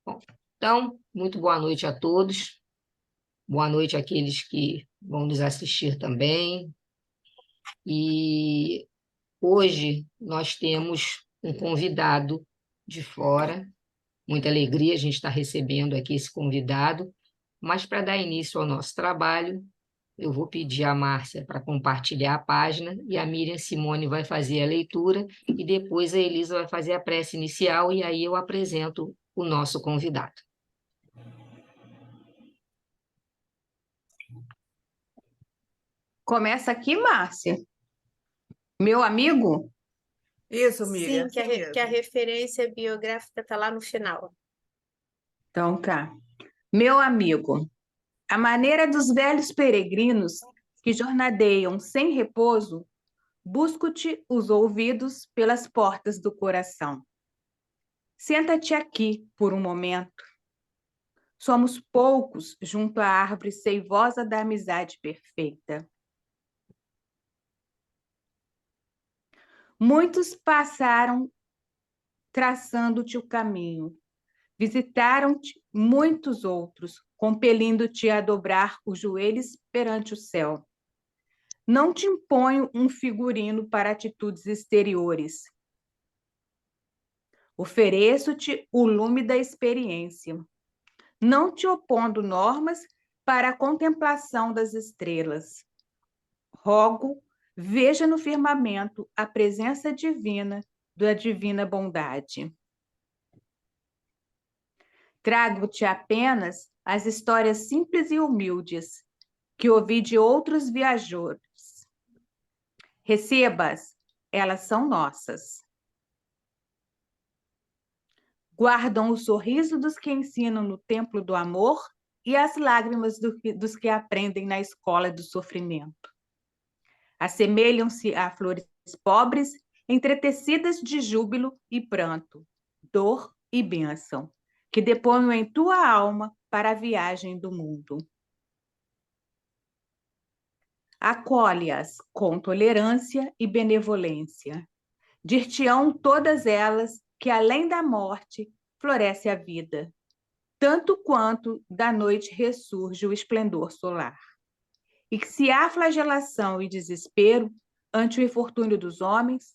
Bom, então, muito boa noite a todos. Boa noite àqueles que vão nos assistir também. E hoje nós temos um convidado de fora. Muita alegria a gente está recebendo aqui esse convidado. Mas para dar início ao nosso trabalho, eu vou pedir à Márcia para compartilhar a página e a Miriam Simone vai fazer a leitura e depois a Elisa vai fazer a prece inicial e aí eu apresento o nosso convidado. Começa aqui, Márcia. Meu amigo? Isso, Sim, Miriam, que a referência biográfica está lá no final. Então tá. Meu amigo, a maneira dos velhos peregrinos que jornadeiam sem repouso, busco-te os ouvidos pelas portas do coração. Senta-te aqui por um momento. Somos poucos junto à árvore seivosa da amizade perfeita. Muitos passaram traçando-te o caminho. Visitaram-te muitos outros, compelindo-te a dobrar os joelhos perante o céu. Não te imponho um figurino para atitudes exteriores. Ofereço-te o lume da experiência, não te opondo normas para a contemplação das estrelas. Rogo, veja no firmamento a presença divina da divina bondade. Trago-te apenas as histórias simples e humildes que ouvi de outros viajores. Receba-as, elas são nossas. Guardam o sorriso dos que ensinam no templo do amor e as lágrimas dos que aprendem na escola do sofrimento. Assemelham-se a flores pobres, entretecidas de júbilo e pranto, dor e bênção, que deponham em tua alma para a viagem do mundo. Acolhe-as com tolerância e benevolência. Dir-te-ão todas elas que, além da morte, floresce a vida, tanto quanto da noite ressurge o esplendor solar. E que se há flagelação e desespero ante o infortúnio dos homens,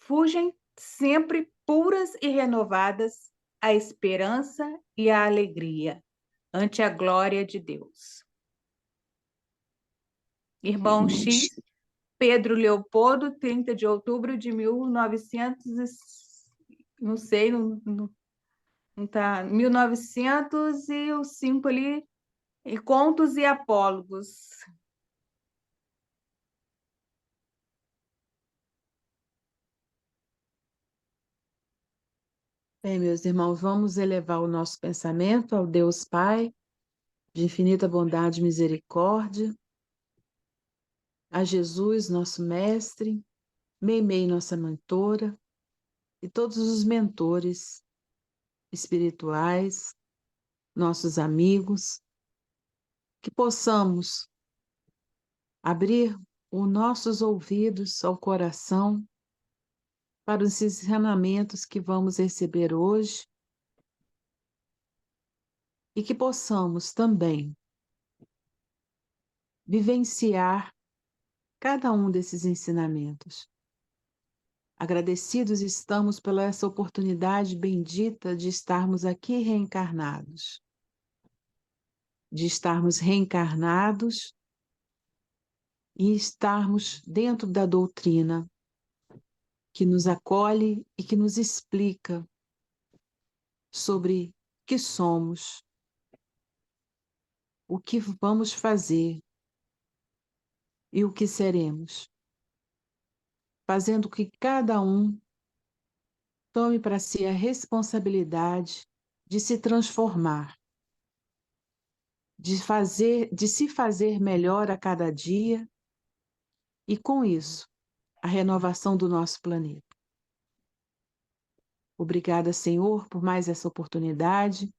fugem sempre puras e renovadas a esperança e a alegria ante a glória de Deus. Irmão X, Pedro Leopoldo, 30 de outubro de 1900, não sei, não tá, 1905 ali, e Contos e Apólogos. Bem, meus irmãos, vamos elevar o nosso pensamento ao Deus Pai, de infinita bondade e misericórdia, a Jesus, nosso mestre, Meimei, nossa mentora, e todos os mentores espirituais, nossos amigos, que possamos abrir os nossos ouvidos ao coração para os ensinamentos que vamos receber hoje e que possamos também vivenciar cada um desses ensinamentos. Agradecidos estamos pela essa oportunidade bendita de estarmos aqui reencarnados. De estarmos reencarnados e estarmos dentro da doutrina que nos acolhe e que nos explica sobre o que somos, o que vamos fazer e o que seremos, fazendo que cada um tome para si a responsabilidade de se transformar, de se fazer melhor a cada dia e, com isso, a renovação do nosso planeta. Obrigada, Senhor, por mais essa oportunidade,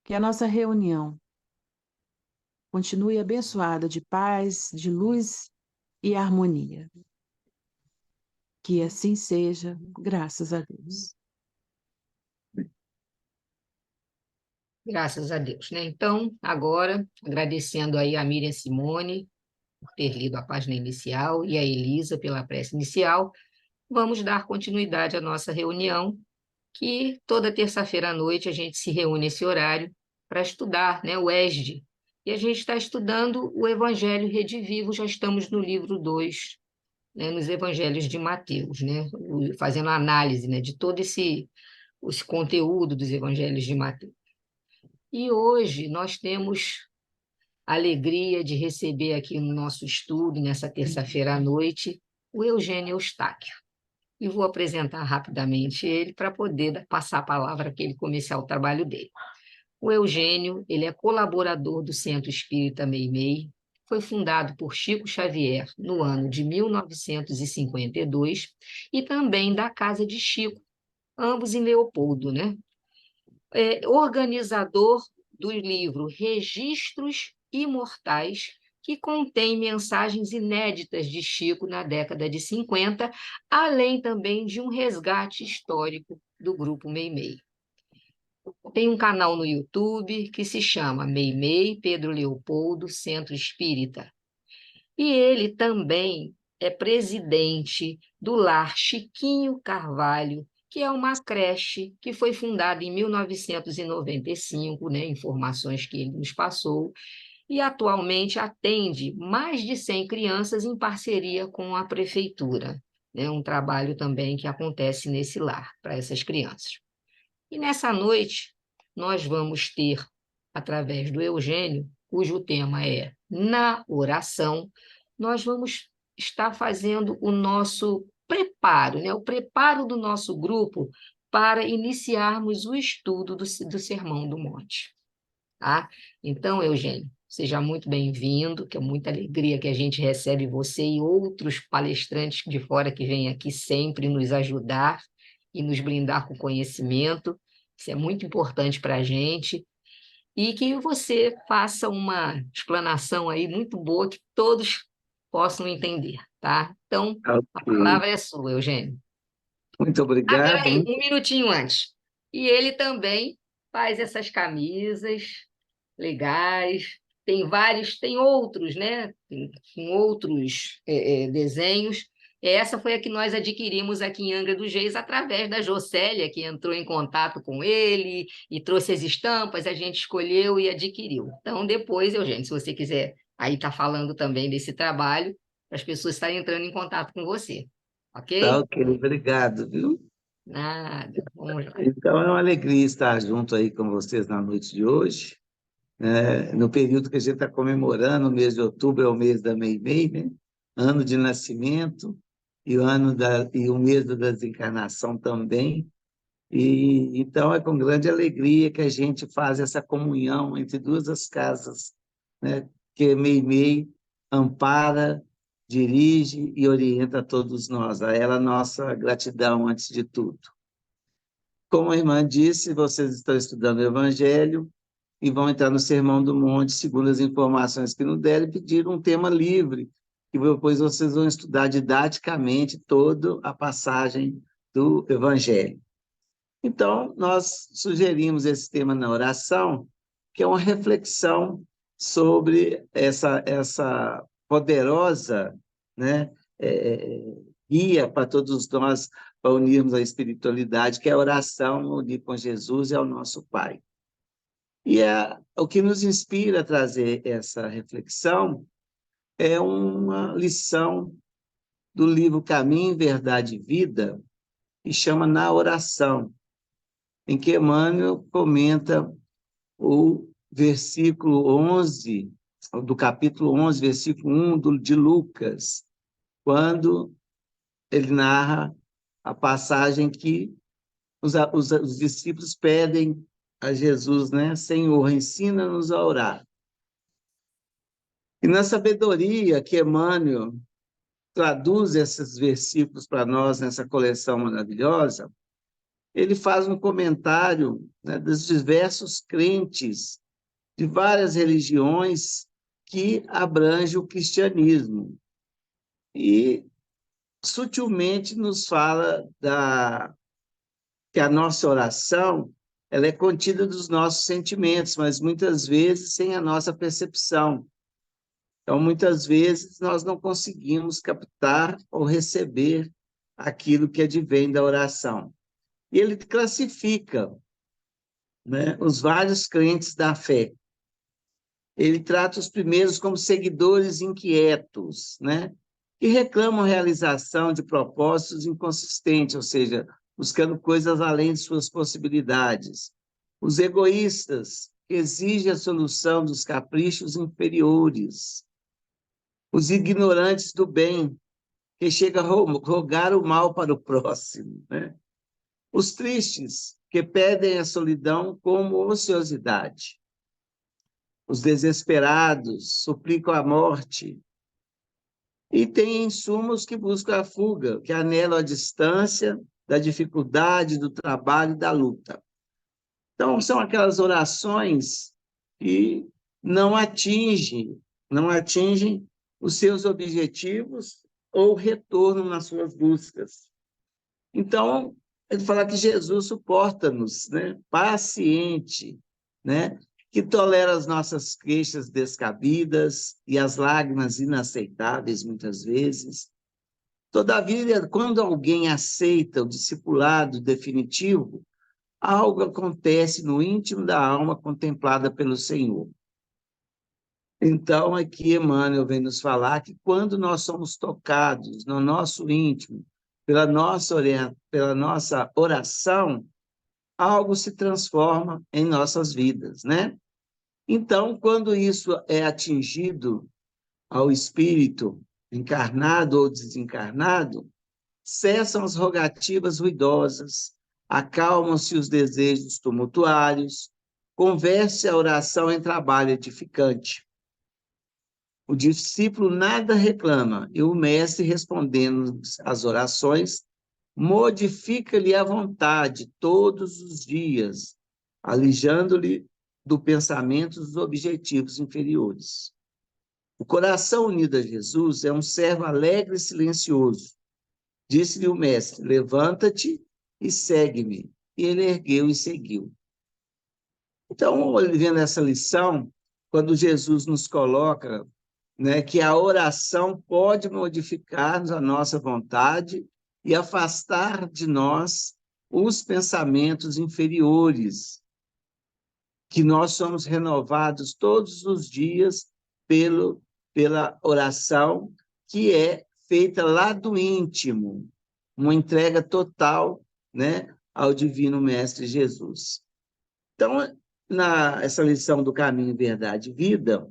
que a nossa reunião continue abençoada de paz, de luz e harmonia. Que assim seja, graças a Deus. Graças a Deus, né? Então, agora, agradecendo aí a Miriam Simone por ter lido a página inicial e a Elisa pela prece inicial, vamos dar continuidade à nossa reunião, que toda terça-feira à noite a gente se reúne nesse horário para estudar, né, o ESD. E a gente está estudando o Evangelho Redivivo, já estamos no livro 2, né, nos Evangelhos de Mateus, né, fazendo análise, né, de todo esse conteúdo dos Evangelhos de Mateus. E hoje nós temos a alegria de receber aqui no nosso estudo, nessa terça-feira à noite, o Eugênio Eustáquio. E vou apresentar rapidamente ele para poder passar a palavra para ele começar o trabalho dele. O Eugênio, ele é colaborador do Centro Espírita Meimei, foi fundado por Chico Xavier no ano de 1952 e também da Casa de Chico, ambos em Leopoldo, né? Organizador do livro Registros Imortais, que contém mensagens inéditas de Chico na década de 50, além também de um resgate histórico do Grupo Meimei. Tem um canal no YouTube que se chama Meimei Pedro Leopoldo Centro Espírita. E ele também é presidente do Lar Chiquinho Carvalho, que é uma creche que foi fundada em 1995, né, informações que ele nos passou, e atualmente atende mais de 100 crianças em parceria com a prefeitura. É um trabalho também que acontece nesse lar para essas crianças. E nessa noite, nós vamos ter, através do Eugênio, cujo tema é Na Oração, nós vamos estar fazendo o nosso preparo, né? O preparo do nosso grupo para iniciarmos o estudo do Sermão do Monte. Tá? Então, Eugênio, seja muito bem-vindo, que é muita alegria que a gente recebe você e outros palestrantes de fora que vêm aqui sempre nos ajudar e nos brindar com conhecimento. Isso é muito importante para a gente. E que você faça uma explanação aí muito boa que todos possam entender, tá? Então, a Ok. palavra é sua, Eugênio. Muito Ah, obrigado. peraí, um minutinho antes. E ele também faz essas camisas legais, tem vários, tem outros, né? Tem outros desenhos. Essa foi a que nós adquirimos aqui em Angra dos Reis através da Jocélia, que entrou em contato com ele e trouxe as estampas, a gente escolheu e adquiriu. Então, depois, Eugênio, se você quiser aí tá falando também desse trabalho, para as pessoas estarem entrando em contato com você. Tá Ok? ok, obrigado, viu? Nada. Vamos lá. Então, é uma alegria estar junto aí com vocês na noite de hoje, né? No período que a gente está comemorando, o mês de outubro é o mês da Meimei, né? Ano de nascimento e o mês da desencarnação também. E então é com grande alegria que a gente faz essa comunhão entre duas as casas, né? Que Meimei ampara, dirige e orienta todos nós. A ela nossa gratidão antes de tudo. Como a irmã disse, vocês estão estudando o Evangelho e vão entrar no Sermão do Monte, segundo as informações que nos deram, e pediram um tema livre, e depois vocês vão estudar didaticamente toda a passagem do Evangelho. Então, nós sugerimos esse tema na oração, que é uma reflexão sobre essa poderosa, né, guia para todos nós, para unirmos a espiritualidade, que é a oração, unir com Jesus e ao nosso Pai. E o que nos inspira a trazer essa reflexão é uma lição do livro Caminho, Verdade e Vida, que chama Na Oração, em que Emmanuel comenta o versículo 11, do capítulo 11, versículo 1 de Lucas, quando ele narra a passagem que os discípulos pedem a Jesus, né? Senhor, ensina-nos a orar. E na sabedoria que Emmanuel traduz esses versículos para nós nessa coleção maravilhosa, ele faz um comentário, né, dos diversos crentes de várias religiões que abrange o cristianismo. E sutilmente nos fala que a nossa oração ela é contida dos nossos sentimentos, mas muitas vezes sem a nossa percepção. Então, muitas vezes, nós não conseguimos captar ou receber aquilo que advém da oração. E ele classifica, né, os vários crentes da fé. Ele trata os primeiros como seguidores inquietos, né, que reclamam realização de propósitos inconsistentes, ou seja, buscando coisas além de suas possibilidades. Os egoístas, que exigem a solução dos caprichos inferiores. Os ignorantes do bem, que chegam a rogar o mal para o próximo, né? Os tristes, que pedem a solidão como ociosidade. Os desesperados suplicam a morte. E tem, em suma, os que buscam a fuga, que anelam a distância da dificuldade, do trabalho e da luta. Então, são aquelas orações que não atingem os seus objetivos ou retorno nas suas buscas. Então, ele fala que Jesus suporta-nos, né? Paciente, né? Que tolera as nossas queixas descabidas e as lágrimas inaceitáveis, muitas vezes. Todavia, quando alguém aceita o discipulado definitivo, algo acontece no íntimo da alma contemplada pelo Senhor. Então, aqui Emmanuel vem nos falar que quando nós somos tocados no nosso íntimo, pela nossa oração, algo se transforma em nossas vidas, né? Então, quando isso é atingido ao espírito encarnado ou desencarnado, cessam as rogativas ruidosas, acalmam-se os desejos tumultuários, converte a oração em trabalho edificante. O discípulo nada reclama, e o mestre, respondendo às orações, modifica-lhe a vontade todos os dias, alijando-lhe do pensamento os objetivos inferiores. O coração unido a Jesus é um servo alegre e silencioso. Disse-lhe o mestre, levanta-te e segue-me. E ele ergueu e seguiu. Então, vendo essa lição, quando Jesus nos coloca, né, que a oração pode modificar a nossa vontade e afastar de nós os pensamentos inferiores, que nós somos renovados todos os dias pela oração, que é feita lá do íntimo, uma entrega total, né, ao Divino Mestre Jesus. Então, essa lição do Caminho, Verdade e Vida,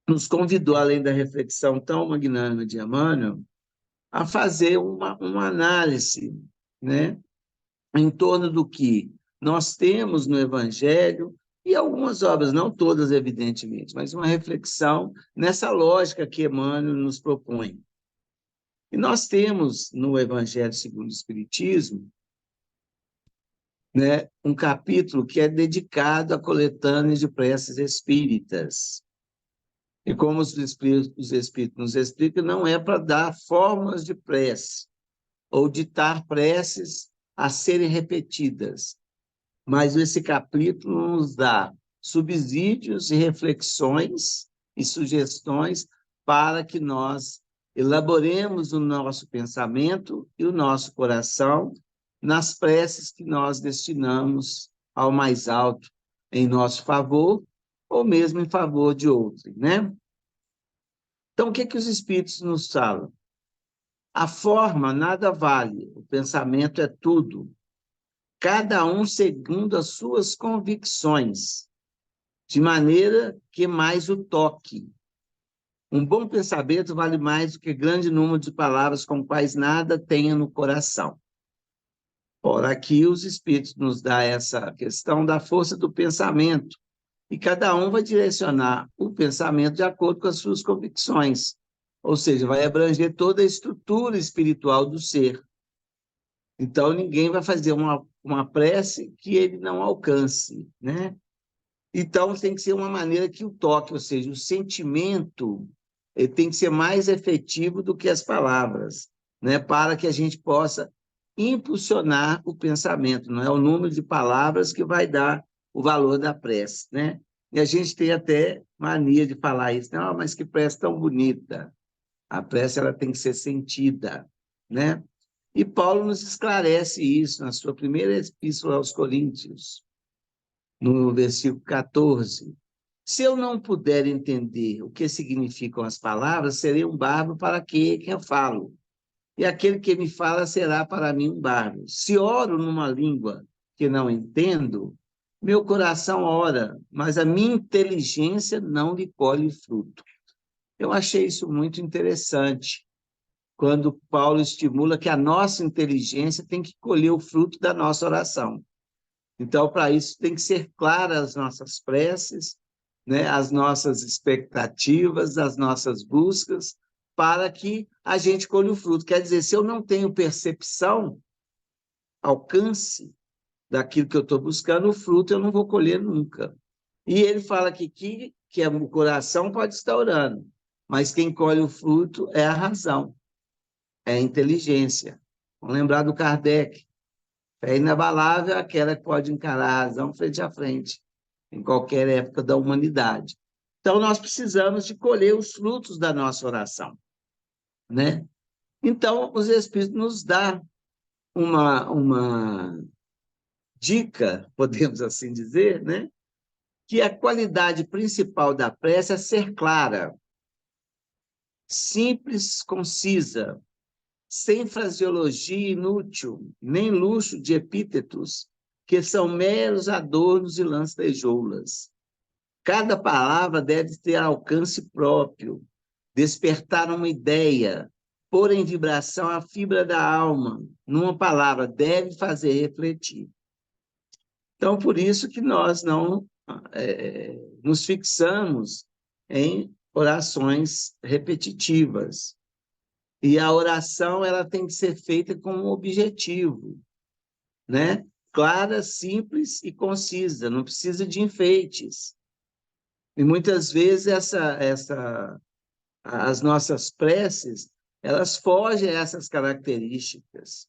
nos convidou, além da reflexão tão magnânima de Emmanuel, a fazer uma análise, né, em torno do que nós temos no Evangelho e algumas obras, não todas, evidentemente, mas uma reflexão nessa lógica que Emmanuel nos propõe. E nós temos no Evangelho segundo o Espiritismo, né, um capítulo que é dedicado a coletâneas de preces espíritas. E como os Espíritos nos explicam, não é para dar fórmulas de prece ou ditar preces a serem repetidas, mas esse capítulo nos dá subsídios e reflexões e sugestões para que nós elaboremos o nosso pensamento e o nosso coração nas preces que nós destinamos ao mais alto em nosso favor ou mesmo em favor de outro, né? Então, o que os Espíritos nos falam? A forma nada vale, o pensamento é tudo. Cada um segundo as suas convicções, de maneira que mais o toque. Um bom pensamento vale mais do que grande número de palavras com quais nada tenha no coração. Ora, aqui os Espíritos nos dão essa questão da força do pensamento, e cada um vai direcionar o pensamento de acordo com as suas convicções, ou seja, vai abranger toda a estrutura espiritual do ser. Então, ninguém vai fazer uma prece que ele não alcance, né? Então, tem que ser uma maneira que o toque, ou seja, o sentimento tem que ser mais efetivo do que as palavras, né? Para que a gente possa impulsionar o pensamento, não é o número de palavras que vai dar o valor da prece, né? E a gente tem até mania de falar isso, não, mas que prece tão bonita. A prece ela tem que ser sentida, né? E Paulo nos esclarece isso na sua primeira epístola aos Coríntios, no versículo 14. Se eu não puder entender o que significam as palavras, serei um bárbaro para quem eu falo. E aquele que me fala será para mim um bárbaro. Se oro numa língua que não entendo, meu coração ora, mas a minha inteligência não lhe colhe fruto. Eu achei isso muito interessante, quando Paulo estimula que a nossa inteligência tem que colher o fruto da nossa oração. Então, para isso, tem que ser claras as nossas preces, né, as nossas expectativas, as nossas buscas, para que a gente colhe o fruto. Quer dizer, se eu não tenho percepção, alcance daquilo que eu estou buscando, o fruto eu não vou colher nunca. E ele fala aqui que o coração pode estar orando, mas quem colhe o fruto é a razão, é a inteligência. Vamos lembrar do Kardec. Fé inabalável é aquela que pode encarar a razão frente a frente, em qualquer época da humanidade. Então, nós precisamos de colher os frutos da nossa oração, né? Então, os Espíritos nos dão uma dica, podemos assim dizer, né? Que a qualidade principal da prece é ser clara, simples, concisa, sem fraseologia inútil, nem luxo de epítetos, que são meros adornos e lantejoulas. Cada palavra deve ter alcance próprio, despertar uma ideia, pôr em vibração a fibra da alma. Numa palavra, deve fazer refletir. Então, por isso que nós não nos fixamos em orações repetitivas. E a oração ela tem que ser feita com um objetivo, né? Clara, simples e concisa, não precisa de enfeites. E muitas vezes as nossas preces, elas fogem a essas características,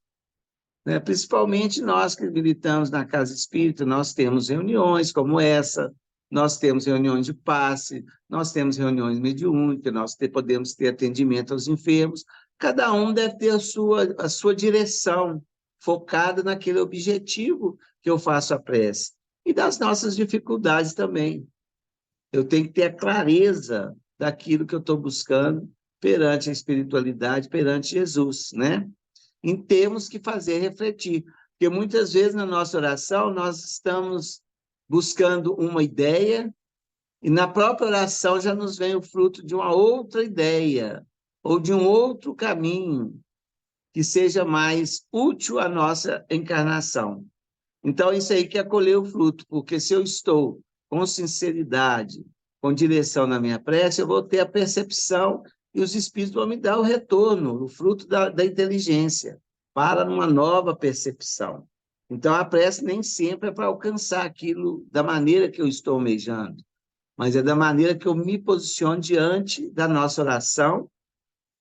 né? Principalmente nós que militamos na Casa Espírita, nós temos reuniões como essa, nós temos reuniões de passe, nós temos reuniões mediúnicas, nós podemos ter atendimento aos enfermos, cada um deve ter a sua direção, focada naquele objetivo que eu faço a prece, e das nossas dificuldades também. Eu tenho que ter a clareza daquilo que eu estou buscando perante a espiritualidade, perante Jesus, né? E temos que fazer refletir, porque muitas vezes na nossa oração nós estamos buscando uma ideia e na própria oração já nos vem o fruto de uma outra ideia ou de um outro caminho que seja mais útil à nossa encarnação. Então, isso aí que é colher o fruto, porque se eu estou com sinceridade, com direção na minha prece, eu vou ter a percepção e os Espíritos vão me dar o retorno, o fruto da inteligência, para uma nova percepção. Então, a prece nem sempre é para alcançar aquilo da maneira que eu estou almejando, mas é da maneira que eu me posiciono diante da nossa oração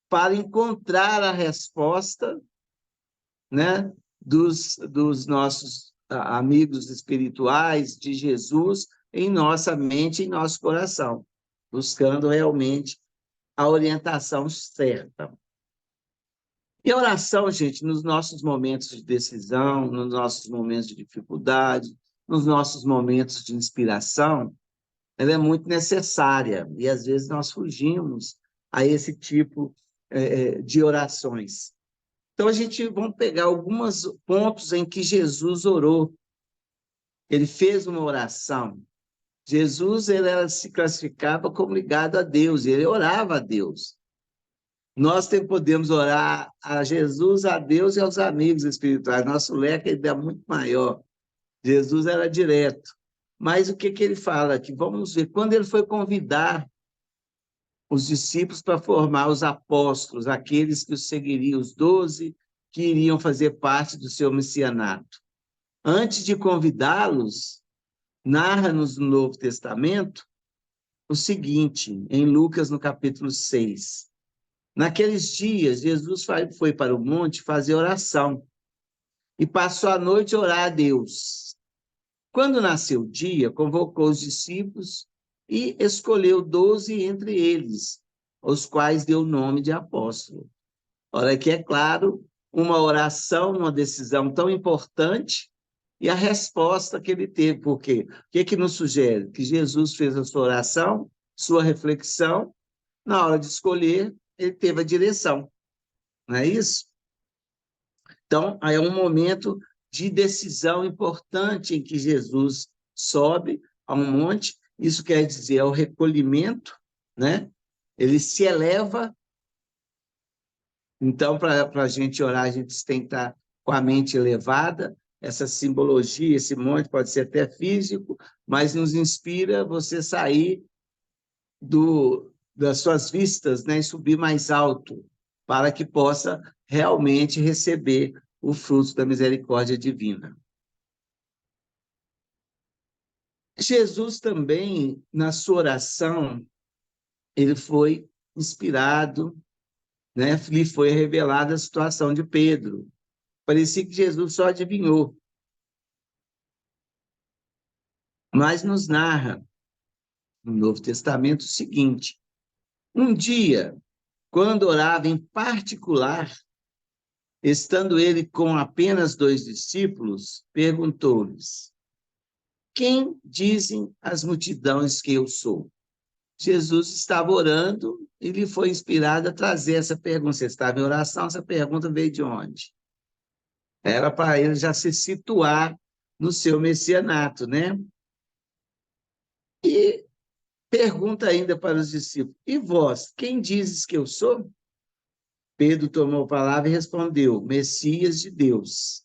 para encontrar a resposta, né, dos nossos amigos espirituais, de Jesus, em nossa mente e em nosso coração, buscando realmente a orientação certa. E a oração, gente, nos nossos momentos de decisão, nos nossos momentos de dificuldade, nos nossos momentos de inspiração, ela é muito necessária, e às vezes nós fugimos a esse tipo de orações. Então, a gente vamos pegar alguns pontos em que Jesus orou. Ele fez uma oração. Jesus ele se classificava como ligado a Deus, ele orava a Deus. Nós podemos orar a Jesus, a Deus e aos amigos espirituais. Nosso leque é muito maior. Jesus era direto. Mas o que ele fala aqui? Vamos ver. Quando ele foi convidar os discípulos para formar os apóstolos, aqueles que os seguiriam, os 12 que iriam fazer parte do seu missianato. Antes de convidá-los, narra-nos no Novo Testamento o seguinte, em Lucas, no capítulo 6. Naqueles dias, Jesus foi para o monte fazer oração. e passou a noite a orar a Deus. Quando nasceu o dia, convocou os discípulos e escolheu 12 entre eles, os quais deu o nome de apóstolo. Olha que é claro, uma oração, uma decisão tão importante, e a resposta que ele teve. Por quê? O que nos sugere? Que Jesus fez a sua oração, sua reflexão, na hora de escolher, ele teve a direção. Não é isso? Então, é um momento de decisão importante em que Jesus sobe a um monte, isso quer dizer, é o recolhimento, né? Ele se eleva. Então, para a gente orar, a gente tem que estar com a mente elevada. Essa simbologia, esse monte pode ser até físico, mas nos inspira você sair das suas vistas, né, e subir mais alto, para que possa realmente receber o fruto da misericórdia divina. Jesus também, na sua oração, ele foi inspirado, né, lhe foi revelada a situação de Pedro. Parecia que Jesus só adivinhou. Mas nos narra, no Novo Testamento, o seguinte: um dia, quando orava em particular, estando ele com apenas 2 discípulos, perguntou-lhes: quem dizem as multidões que eu sou? Jesus estava orando e lhe foi inspirado a trazer essa pergunta. Você estava em oração, essa pergunta veio de onde? Era para ele já se situar no seu messianato, né? E pergunta ainda para os discípulos: e vós, quem dizes que eu sou? Pedro tomou a palavra e respondeu: Messias de Deus.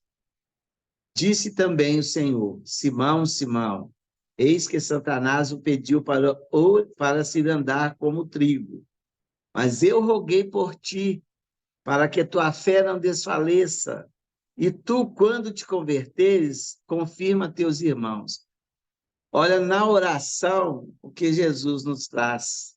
Disse também o Senhor: Simão, Simão, eis que Satanás o pediu para se andar como trigo. Mas eu roguei por ti, para que tua fé não desfaleça. E tu, quando te converteres, confirma teus irmãos. Olha, na oração, o que Jesus nos traz,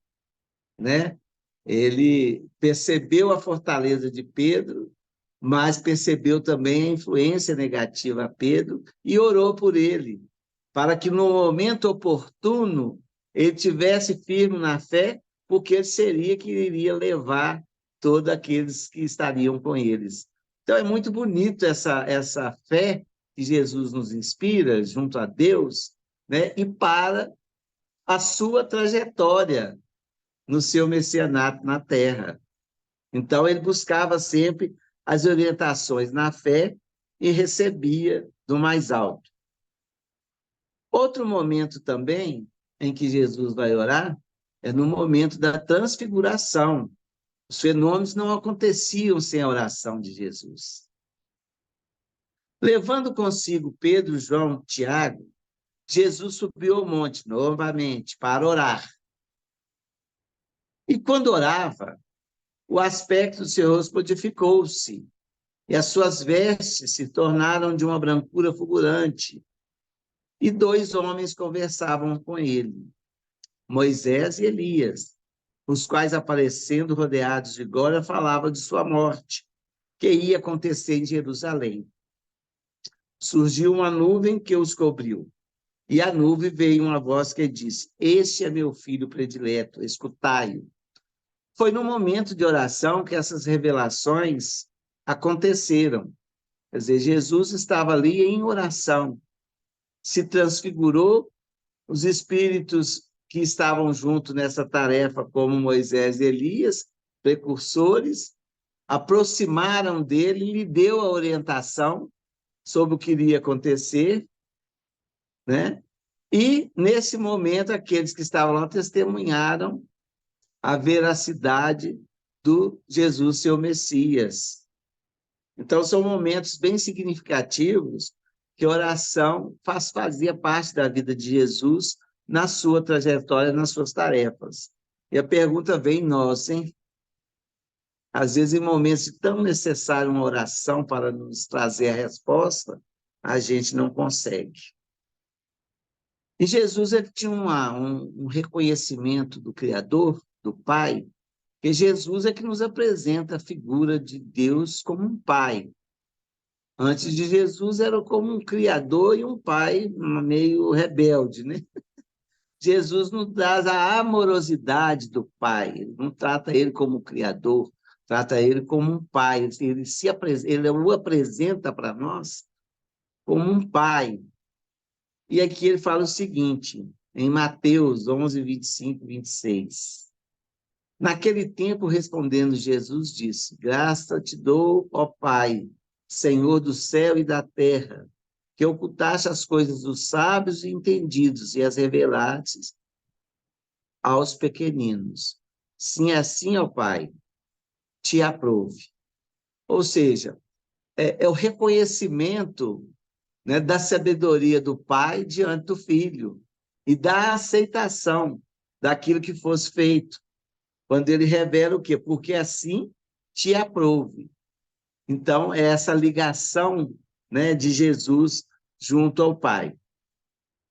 né? Ele percebeu a fortaleza de Pedro, mas percebeu também a influência negativa a Pedro e orou por ele, para que no momento oportuno ele tivesse firme na fé, porque ele seria que iria levar todos aqueles que estariam com eles. Então é muito bonito essa fé que Jesus nos inspira junto a Deus, né? E para a sua trajetória no seu messianato na terra. Então, ele buscava sempre as orientações na fé e recebia do mais alto. Outro momento também em que Jesus vai orar é no momento da transfiguração. Os fenômenos não aconteciam sem a oração de Jesus. Levando consigo Pedro, João, Tiago, Jesus subiu ao monte novamente para orar. E quando orava, o aspecto do seu rosto modificou-se, e as suas vestes se tornaram de uma brancura fulgurante. E 2 homens conversavam com ele, Moisés e Elias, os quais, aparecendo rodeados de glória, falavam de sua morte, que ia acontecer em Jerusalém. Surgiu uma nuvem que os cobriu, e a nuvem veio uma voz que disse: Este é meu filho predileto, escutai-o. Foi no momento de oração que essas revelações aconteceram. Quer dizer, Jesus estava ali em oração, se transfigurou, os espíritos que estavam junto nessa tarefa, como Moisés e Elias, precursores, aproximaram dele e lhe deu a orientação sobre o que iria acontecer, né? E, nesse momento, aqueles que estavam lá testemunharam a veracidade do Jesus, seu Messias. Então, são momentos bem significativos que a oração fazia parte da vida de Jesus na sua trajetória, nas suas tarefas. E a pergunta vem em nós, hein? Às vezes, em momentos tão necessários uma oração para nos trazer a resposta, a gente não consegue. E Jesus ele tinha um reconhecimento do Criador, do Pai, que Jesus é que nos apresenta a figura de Deus como um pai. Antes de Jesus, era como um criador e um pai meio rebelde, né? Jesus não traz a amorosidade do pai, ele não trata ele como criador, trata ele como um pai, ele o apresenta para nós como um pai. E aqui ele fala o seguinte, em Mateus 11, 25 e 26. Naquele tempo, respondendo, Jesus disse: Graça te dou, ó Pai, Senhor do céu e da terra, que ocultaste as coisas dos sábios e entendidos e as revelaste aos pequeninos. Sim, assim, ó Pai, te aprove. Ou seja, é o reconhecimento, né, da sabedoria do pai diante do filho e da aceitação daquilo que fosse feito. Quando ele revela o quê? Porque assim te aprove. Então, é essa ligação, né, de Jesus junto ao Pai.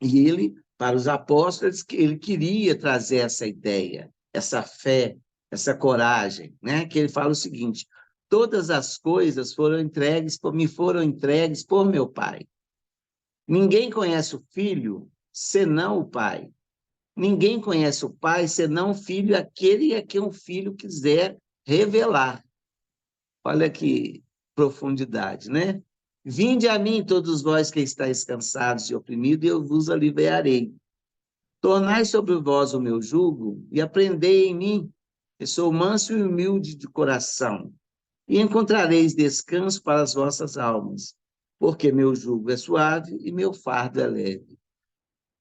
E ele, para os apóstolos, ele queria trazer essa ideia, essa fé, essa coragem, né? Que ele fala o seguinte: todas as coisas me foram entregues por meu Pai. Ninguém conhece o Filho senão o Pai. Ninguém conhece o Pai senão o Filho, aquele a quem o Filho quiser revelar. Olha que profundidade, né? Vinde a mim, todos vós que estáis cansados e oprimidos, e eu vos aliviarei. Tornai sobre vós o meu jugo e aprendei em mim, que sou manso e humilde de coração, e encontrareis descanso para as vossas almas, porque meu jugo é suave e meu fardo é leve.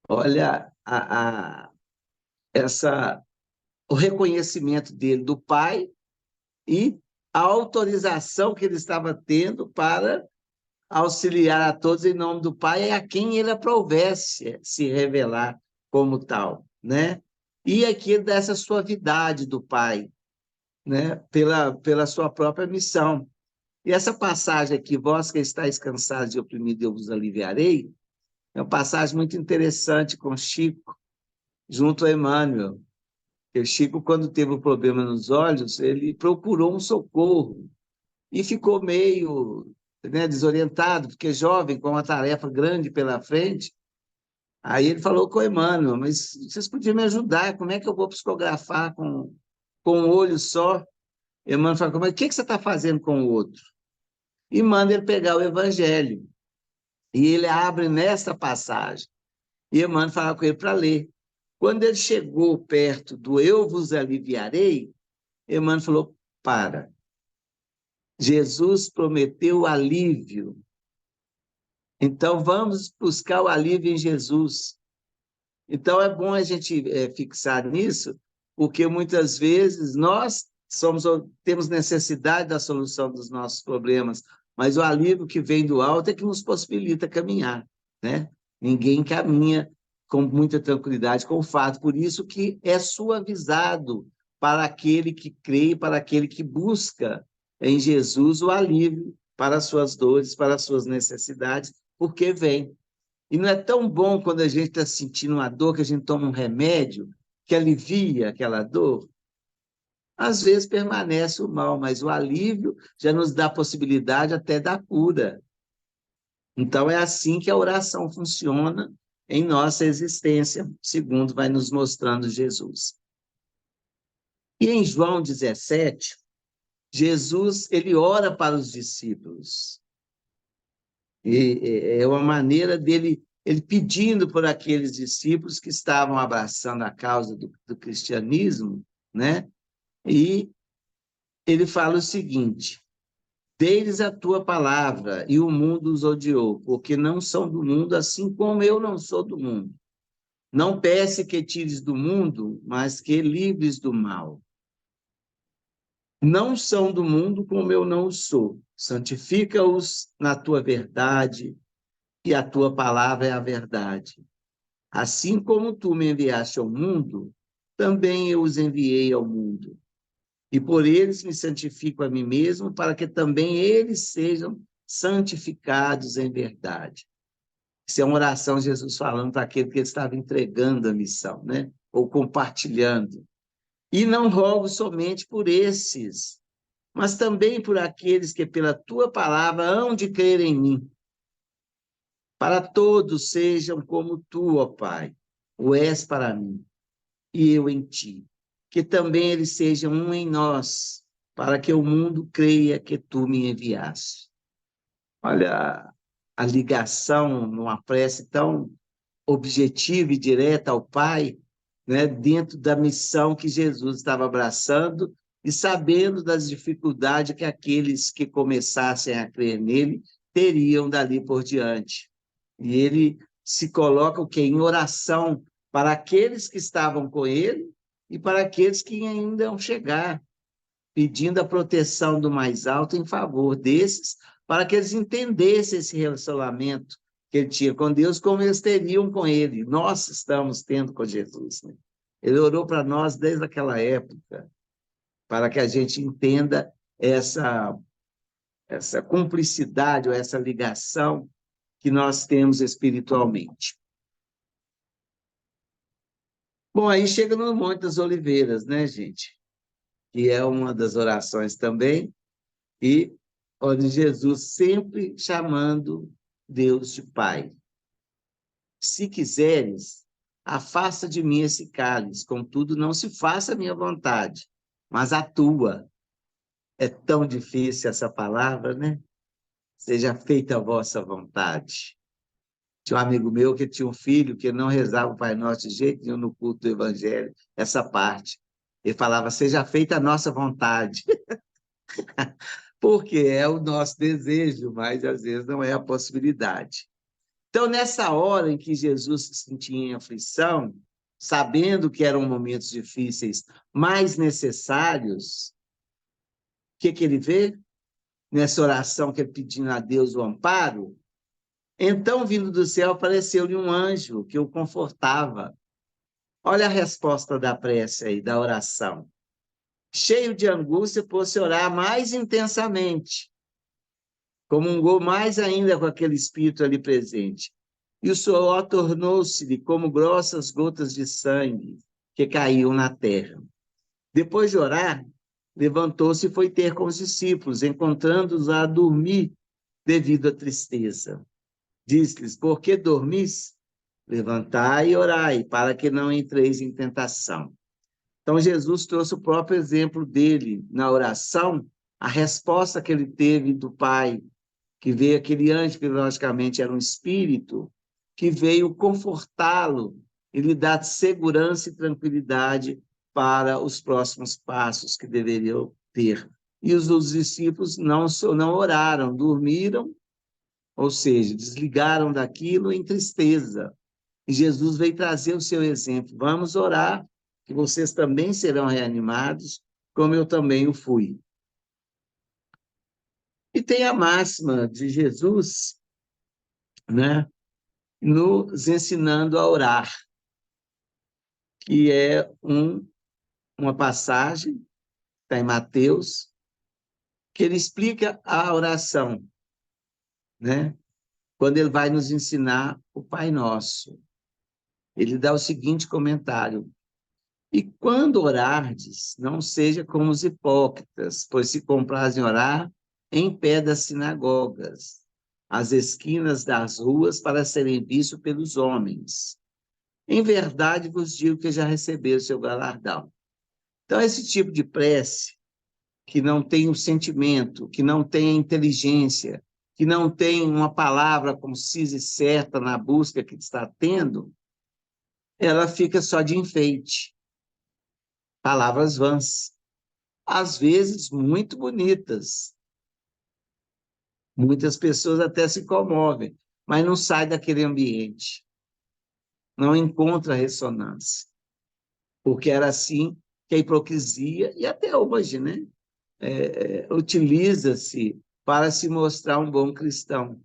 Olha o reconhecimento dele do Pai e a autorização que ele estava tendo para auxiliar a todos em nome do Pai, a quem ele aprovesse se revelar como tal, né? E aqui dessa suavidade do Pai, né? Pela sua própria missão. E essa passagem aqui, vós que estáis cansados e oprimidos, eu vos aliviarei, é uma passagem muito interessante com Chico, junto a Emmanuel. O Chico, quando teve um problema nos olhos, ele procurou um socorro e ficou meio, né, desorientado, porque jovem, com uma tarefa grande pela frente. Aí ele falou com o Emmanuel: mas vocês podiam me ajudar, como é que eu vou psicografar com um olho só? Emmanuel falou: mas o que você está fazendo com o outro? E manda ele pegar o Evangelho. E ele abre nesta passagem. E Emmanuel fala com ele para ler. Quando ele chegou perto do eu vos aliviarei, Emmanuel falou: para. Jesus prometeu alívio. Então, vamos buscar o alívio em Jesus. Então, é bom a gente fixar nisso, porque muitas vezes nós temos necessidade da solução dos nossos problemas, mas o alívio que vem do alto é que nos possibilita caminhar, né? Ninguém caminha com muita tranquilidade com o fato, por isso que é suavizado para aquele que crê, para aquele que busca em Jesus o alívio para as suas dores, para as suas necessidades, porque vem. E não é tão bom quando a gente está sentindo uma dor que a gente toma um remédio que alivia aquela dor? Às vezes permanece o mal, mas o alívio já nos dá a possibilidade até da cura. Então é assim que a oração funciona em nossa existência, segundo vai nos mostrando Jesus. E em João 17, Jesus ele ora para os discípulos. E é uma maneira dele, ele pedindo por aqueles discípulos que estavam abraçando a causa do cristianismo, né? E ele fala o seguinte: dê-lhes a tua palavra, e o mundo os odiou, porque não são do mundo, assim como eu não sou do mundo. Não peço que tires do mundo, mas que livres do mal. Não são do mundo como eu não sou. Santifica-os na tua verdade, e a tua palavra é a verdade. Assim como tu me enviaste ao mundo, também eu os enviei ao mundo. E por eles me santifico a mim mesmo, para que também eles sejam santificados em verdade. Isso é uma oração de Jesus falando para aquele que ele estava entregando a missão, né? Ou compartilhando. E não rogo somente por esses, mas também por aqueles que pela tua palavra hão de crer em mim. Para todos sejam como tu, ó Pai, o és para mim, e eu em ti. Que também eles sejam um em nós, para que o mundo creia que tu me enviaste. Olha a ligação numa prece tão objetiva e direta ao Pai, né, dentro da missão que Jesus estava abraçando e sabendo das dificuldades que aqueles que começassem a crer nele teriam dali por diante. E ele se coloca o quê? Em oração para aqueles que estavam com ele e para aqueles que ainda vão chegar, pedindo a proteção do mais alto em favor desses, para que eles entendessem esse relacionamento que ele tinha com Deus, como eles teriam com ele. Nós estamos tendo com Jesus, né? Ele orou para nós desde aquela época, para que a gente entenda essa cumplicidade ou essa ligação que nós temos espiritualmente. Bom, aí chega no Monte das Oliveiras, né, gente? Que é uma das orações também, e onde Jesus sempre chamando Deus de Pai. Se quiseres, afasta de mim esse cálice, contudo, não se faça a minha vontade, mas a tua. É tão difícil essa palavra, né? Seja feita a vossa vontade. Tinha um amigo meu que tinha um filho que não rezava o Pai Nosso de jeito nenhum no culto do Evangelho, essa parte. Ele falava, seja feita a nossa vontade. Porque é o nosso desejo, mas às vezes não é a possibilidade. Então, nessa hora em que Jesus se sentia em aflição, sabendo que eram momentos difíceis, mais necessários, o que ele vê? Nessa oração que ele pedindo a Deus o amparo, então, vindo do céu, apareceu-lhe um anjo que o confortava. Olha a resposta da prece aí, da oração. Cheio de angústia, pôs-se a orar mais intensamente, comungou mais ainda com aquele espírito ali presente. E o suor tornou-se-lhe como grossas gotas de sangue que caíam na terra. Depois de orar, levantou-se e foi ter com os discípulos, encontrando-os a dormir devido à tristeza. Diz-lhes, por que dormis? Levantai e orai, para que não entreis em tentação. Então, Jesus trouxe o próprio exemplo dele na oração, a resposta que ele teve do Pai, que veio aquele anjo, que logicamente era um espírito, que veio confortá-lo e lhe dar segurança e tranquilidade para os próximos passos que deveriam ter. E os discípulos não oraram, dormiram, ou seja, desligaram daquilo em tristeza. E Jesus veio trazer o seu exemplo. Vamos orar, que vocês também serão reanimados, como eu também o fui. E tem a máxima de Jesus, né, nos ensinando a orar, que é uma passagem, está em Mateus, que ele explica a oração, né? Quando ele vai nos ensinar o Pai Nosso. Ele dá o seguinte comentário: e quando orardes, não seja como os hipócritas, pois se comprazem orar em pé das sinagogas, às esquinas das ruas, para serem vistos pelos homens. Em verdade vos digo que já receberam o seu galardão. Então, esse tipo de prece, que não tem o sentimento, que não tem a inteligência, que não tem uma palavra concisa e certa na busca que está tendo, ela fica só de enfeite. Palavras vãs, às vezes muito bonitas. Muitas pessoas até se comovem, mas não sai daquele ambiente. Não encontra ressonância. Porque era assim que a hipocrisia, e até hoje, né, utiliza-se para se mostrar um bom cristão.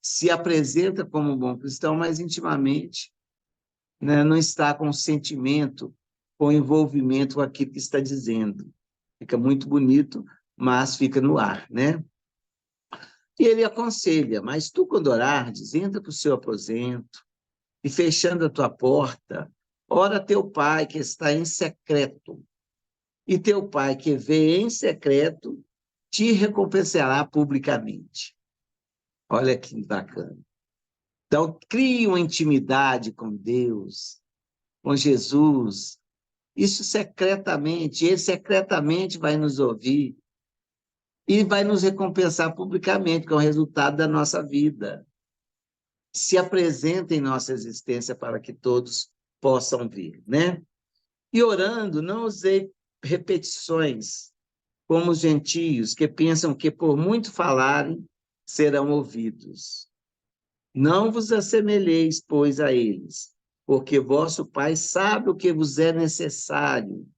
Se apresenta como um bom cristão, mas intimamente, né, não está com sentimento, com envolvimento com aquilo que está dizendo. Fica muito bonito, mas fica no ar, né? E ele aconselha, mas tu, quando orares, entra para o seu aposento e, fechando a tua porta, ora a teu Pai que está em secreto. e teu Pai, que vê em secreto, te recompensará publicamente. Olha que bacana. Então, crie uma intimidade com Deus, com Jesus, isso secretamente, ele secretamente vai nos ouvir e vai nos recompensar publicamente, que é o resultado da nossa vida. Se apresenta em nossa existência para que todos possam ver, né? E orando, não usei repetições, como os gentios, que pensam que por muito falarem, serão ouvidos. Não vos assemelheis, pois, a eles, porque vosso Pai sabe o que vos é necessário,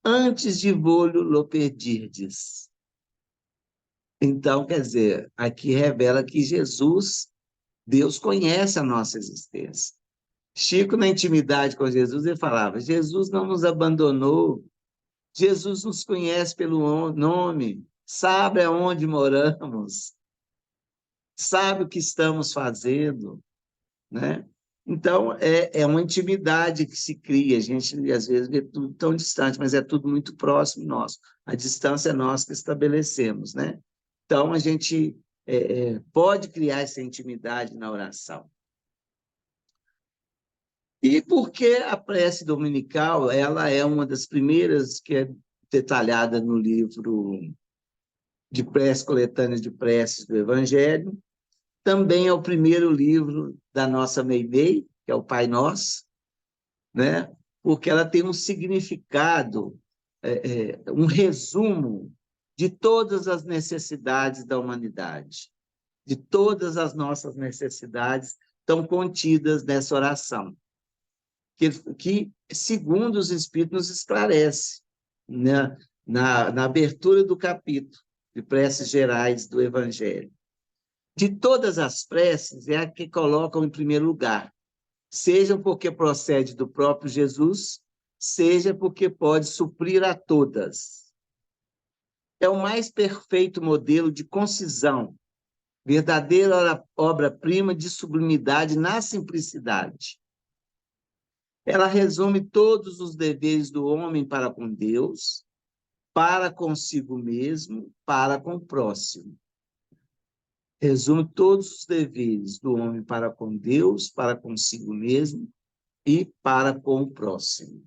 antes de vô-lo pedirdes. Então, quer dizer, aqui revela que Jesus, Deus conhece a nossa existência. Chico, na intimidade com Jesus, ele falava, Jesus não nos abandonou, Jesus nos conhece pelo nome, sabe aonde moramos, sabe o que estamos fazendo, né? Então, é uma intimidade que se cria, a gente às vezes vê tudo tão distante, mas é tudo muito próximo nosso. A distância é nós que estabelecemos, né? Então, a gente pode criar essa intimidade na oração. E por que a prece dominical ela é uma das primeiras que é detalhada no livro de prece, coletâneas de preces do Evangelho? Também é o primeiro livro da nossa Meimei, que é o Pai Nosso, né? Porque ela tem um significado, um resumo de todas as necessidades da humanidade, de todas as nossas necessidades estão contidas nessa oração, que segundo os Espíritos, nos esclarece, né? Na abertura do capítulo de preces gerais do Evangelho. De todas as preces, é a que colocam em primeiro lugar, seja porque procede do próprio Jesus, seja porque pode suprir a todas. É o mais perfeito modelo de concisão, verdadeira obra-prima de sublimidade na simplicidade. Ela resume todos os deveres do homem para com Deus, para consigo mesmo, para com o próximo. Resume todos os deveres do homem para com Deus, para consigo mesmo e para com o próximo.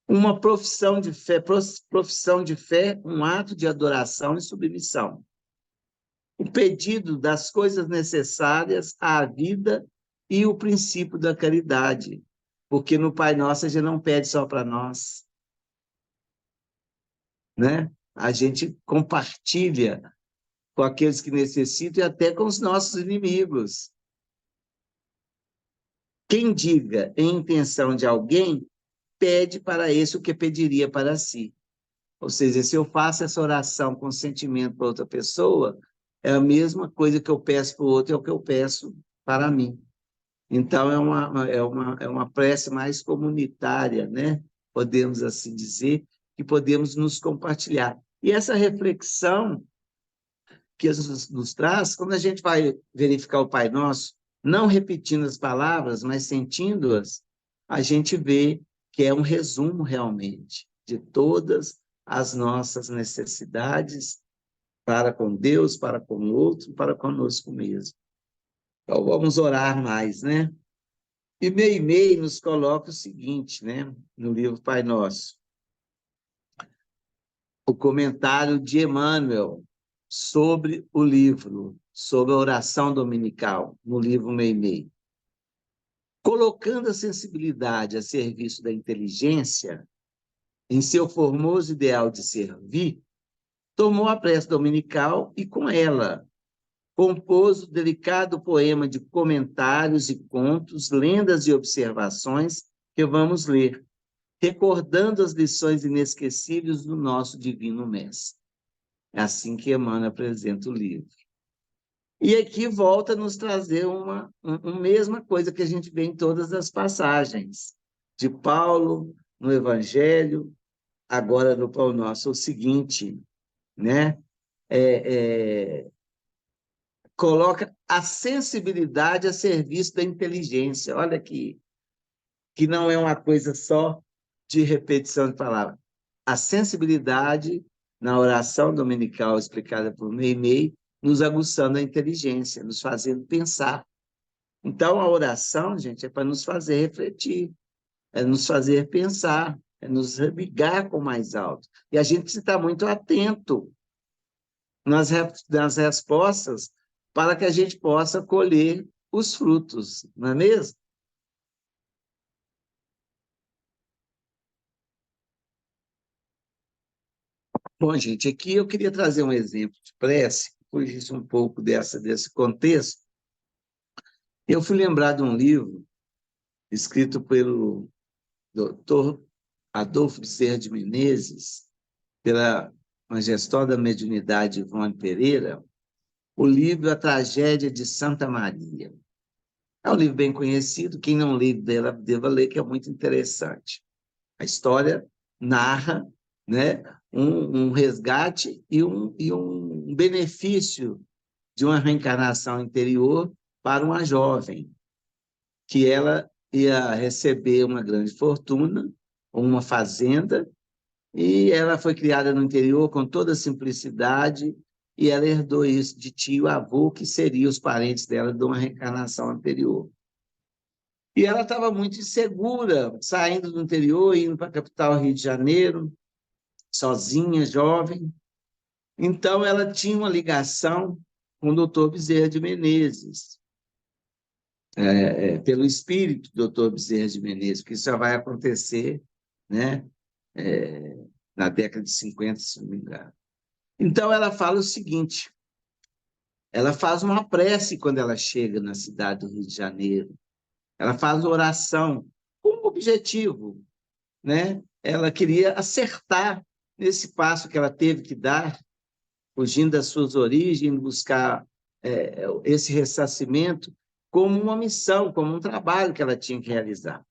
Uma profissão de fé, um ato de adoração e submissão. O pedido das coisas necessárias à vida e o princípio da caridade, porque no Pai Nosso a gente não pede só para nós, né? A gente compartilha com aqueles que necessitam e até com os nossos inimigos. Quem diga em intenção de alguém, pede para esse o que pediria para si. Ou seja, se eu faço essa oração com sentimento para outra pessoa, é a mesma coisa que eu peço para o outro, é o que eu peço para mim. Então, é uma prece mais comunitária, né? Podemos assim dizer, que podemos nos compartilhar. E essa reflexão que Jesus nos traz, quando a gente vai verificar o Pai Nosso, não repetindo as palavras, mas sentindo-as, a gente vê que é um resumo realmente de todas as nossas necessidades para com Deus, para com o outro, para conosco mesmo. Então, vamos orar mais, né? E Meimei nos coloca o seguinte, né? No livro Pai Nosso. O comentário de Emmanuel sobre o livro, sobre a oração dominical, no livro Meimei. Colocando a sensibilidade a serviço da inteligência, em seu formoso ideal de servir, tomou a prece dominical e, com ela, compôs o delicado poema de comentários e contos, lendas e observações que vamos ler, recordando as lições inesquecíveis do nosso Divino Mestre. É assim que Emmanuel apresenta o livro. E aqui volta a nos trazer uma mesma coisa que a gente vê em todas as passagens, de Paulo, no Evangelho, agora no Pão Nosso, o seguinte, né? Coloca a sensibilidade a serviço da inteligência. Olha que não é uma coisa só de repetição de palavras. a sensibilidade na oração dominical explicada por Meimei, nos aguçando a inteligência, nos fazendo pensar. Então, a oração, gente, é para nos fazer refletir, é nos fazer pensar, é nos ligar com o mais alto. E a gente precisa estar muito atento nas respostas para que a gente possa colher os frutos, não é mesmo? Bom, gente, aqui eu queria trazer um exemplo de prece, fugir um pouco desse contexto. Eu fui lembrar de um livro escrito pelo Dr. Adolfo Bezerra de Menezes, pela majestosa mediunidade Ivone Pereira, o livro A Tragédia de Santa Maria. É um livro bem conhecido, quem não leu dela deva ler, que é muito interessante. A história narra, né, um resgate e um benefício de uma reencarnação interior para uma jovem, que ela ia receber uma grande fortuna, uma fazenda, e ela foi criada no interior com toda simplicidade, e ela herdou isso de tio e avô, que seriam os parentes dela de uma reencarnação anterior. E ela estava muito insegura, saindo do interior, indo para a capital, Rio de Janeiro, sozinha, jovem. Então, ela tinha uma ligação com o doutor Bezerra de Menezes, pelo espírito do doutor Bezerra de Menezes, que isso já vai acontecer, né, na década de 50, se não me engano. Então, ela fala o seguinte, ela faz uma prece quando ela chega na cidade do Rio de Janeiro, ela faz oração com um objetivo, né? Ela queria acertar nesse passo que ela teve que dar, fugindo das suas origens, buscar esse ressarcimento como uma missão, como um trabalho que ela tinha que realizar.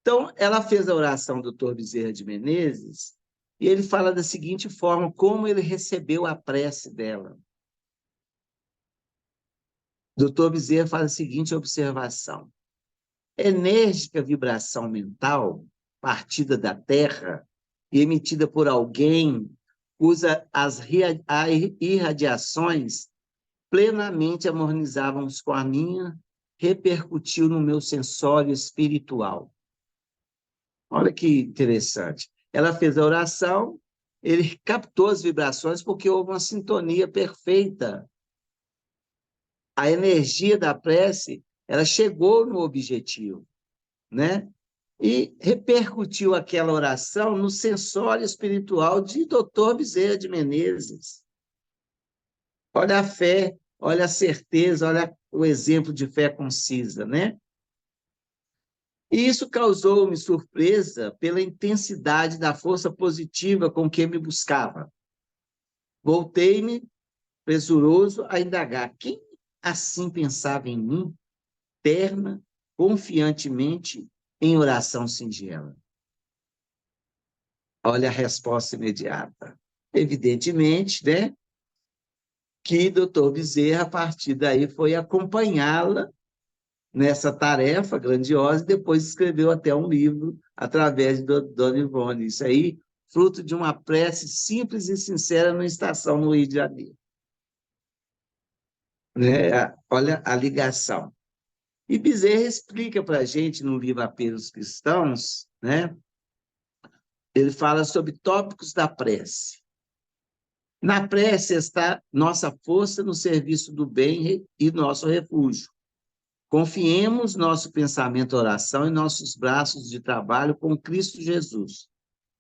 Então, ela fez a oração do Dr. Bezerra de Menezes e ele fala da seguinte forma, como ele recebeu a prece dela. O Dr. Bezerra faz a seguinte observação. Enérgica vibração mental, partida da Terra e emitida por alguém, cuja as irradiações plenamente harmonizavam com a minha, repercutiu no meu sensório espiritual. Olha que interessante. Ela fez a oração, ele captou as vibrações porque houve uma sintonia perfeita. A energia da prece, ela chegou no objetivo, né? E repercutiu aquela oração no sensório espiritual de Dr. Bezerra de Menezes. Olha a fé, olha a certeza, olha o exemplo de fé concisa, né? E isso causou-me surpresa pela intensidade da força positiva com que me buscava. Voltei-me, presuroso, a indagar quem assim pensava em mim, terna, confiantemente, em oração singela. Olha a resposta imediata. Evidentemente, né, que Dr. Bezerra, a partir daí, foi acompanhá-la nessa tarefa grandiosa e depois escreveu até um livro através de Dona Ivone. Isso aí, fruto de uma prece simples e sincera numa estação no Rio de Janeiro. Né? Olha a ligação. E Bezerra explica para a gente, no livro Apelos Cristãos, né? Ele fala sobre tópicos da prece. Na prece está nossa força no serviço do bem e nosso refúgio. Confiemos nosso pensamento, oração e nossos braços de trabalho com Cristo Jesus.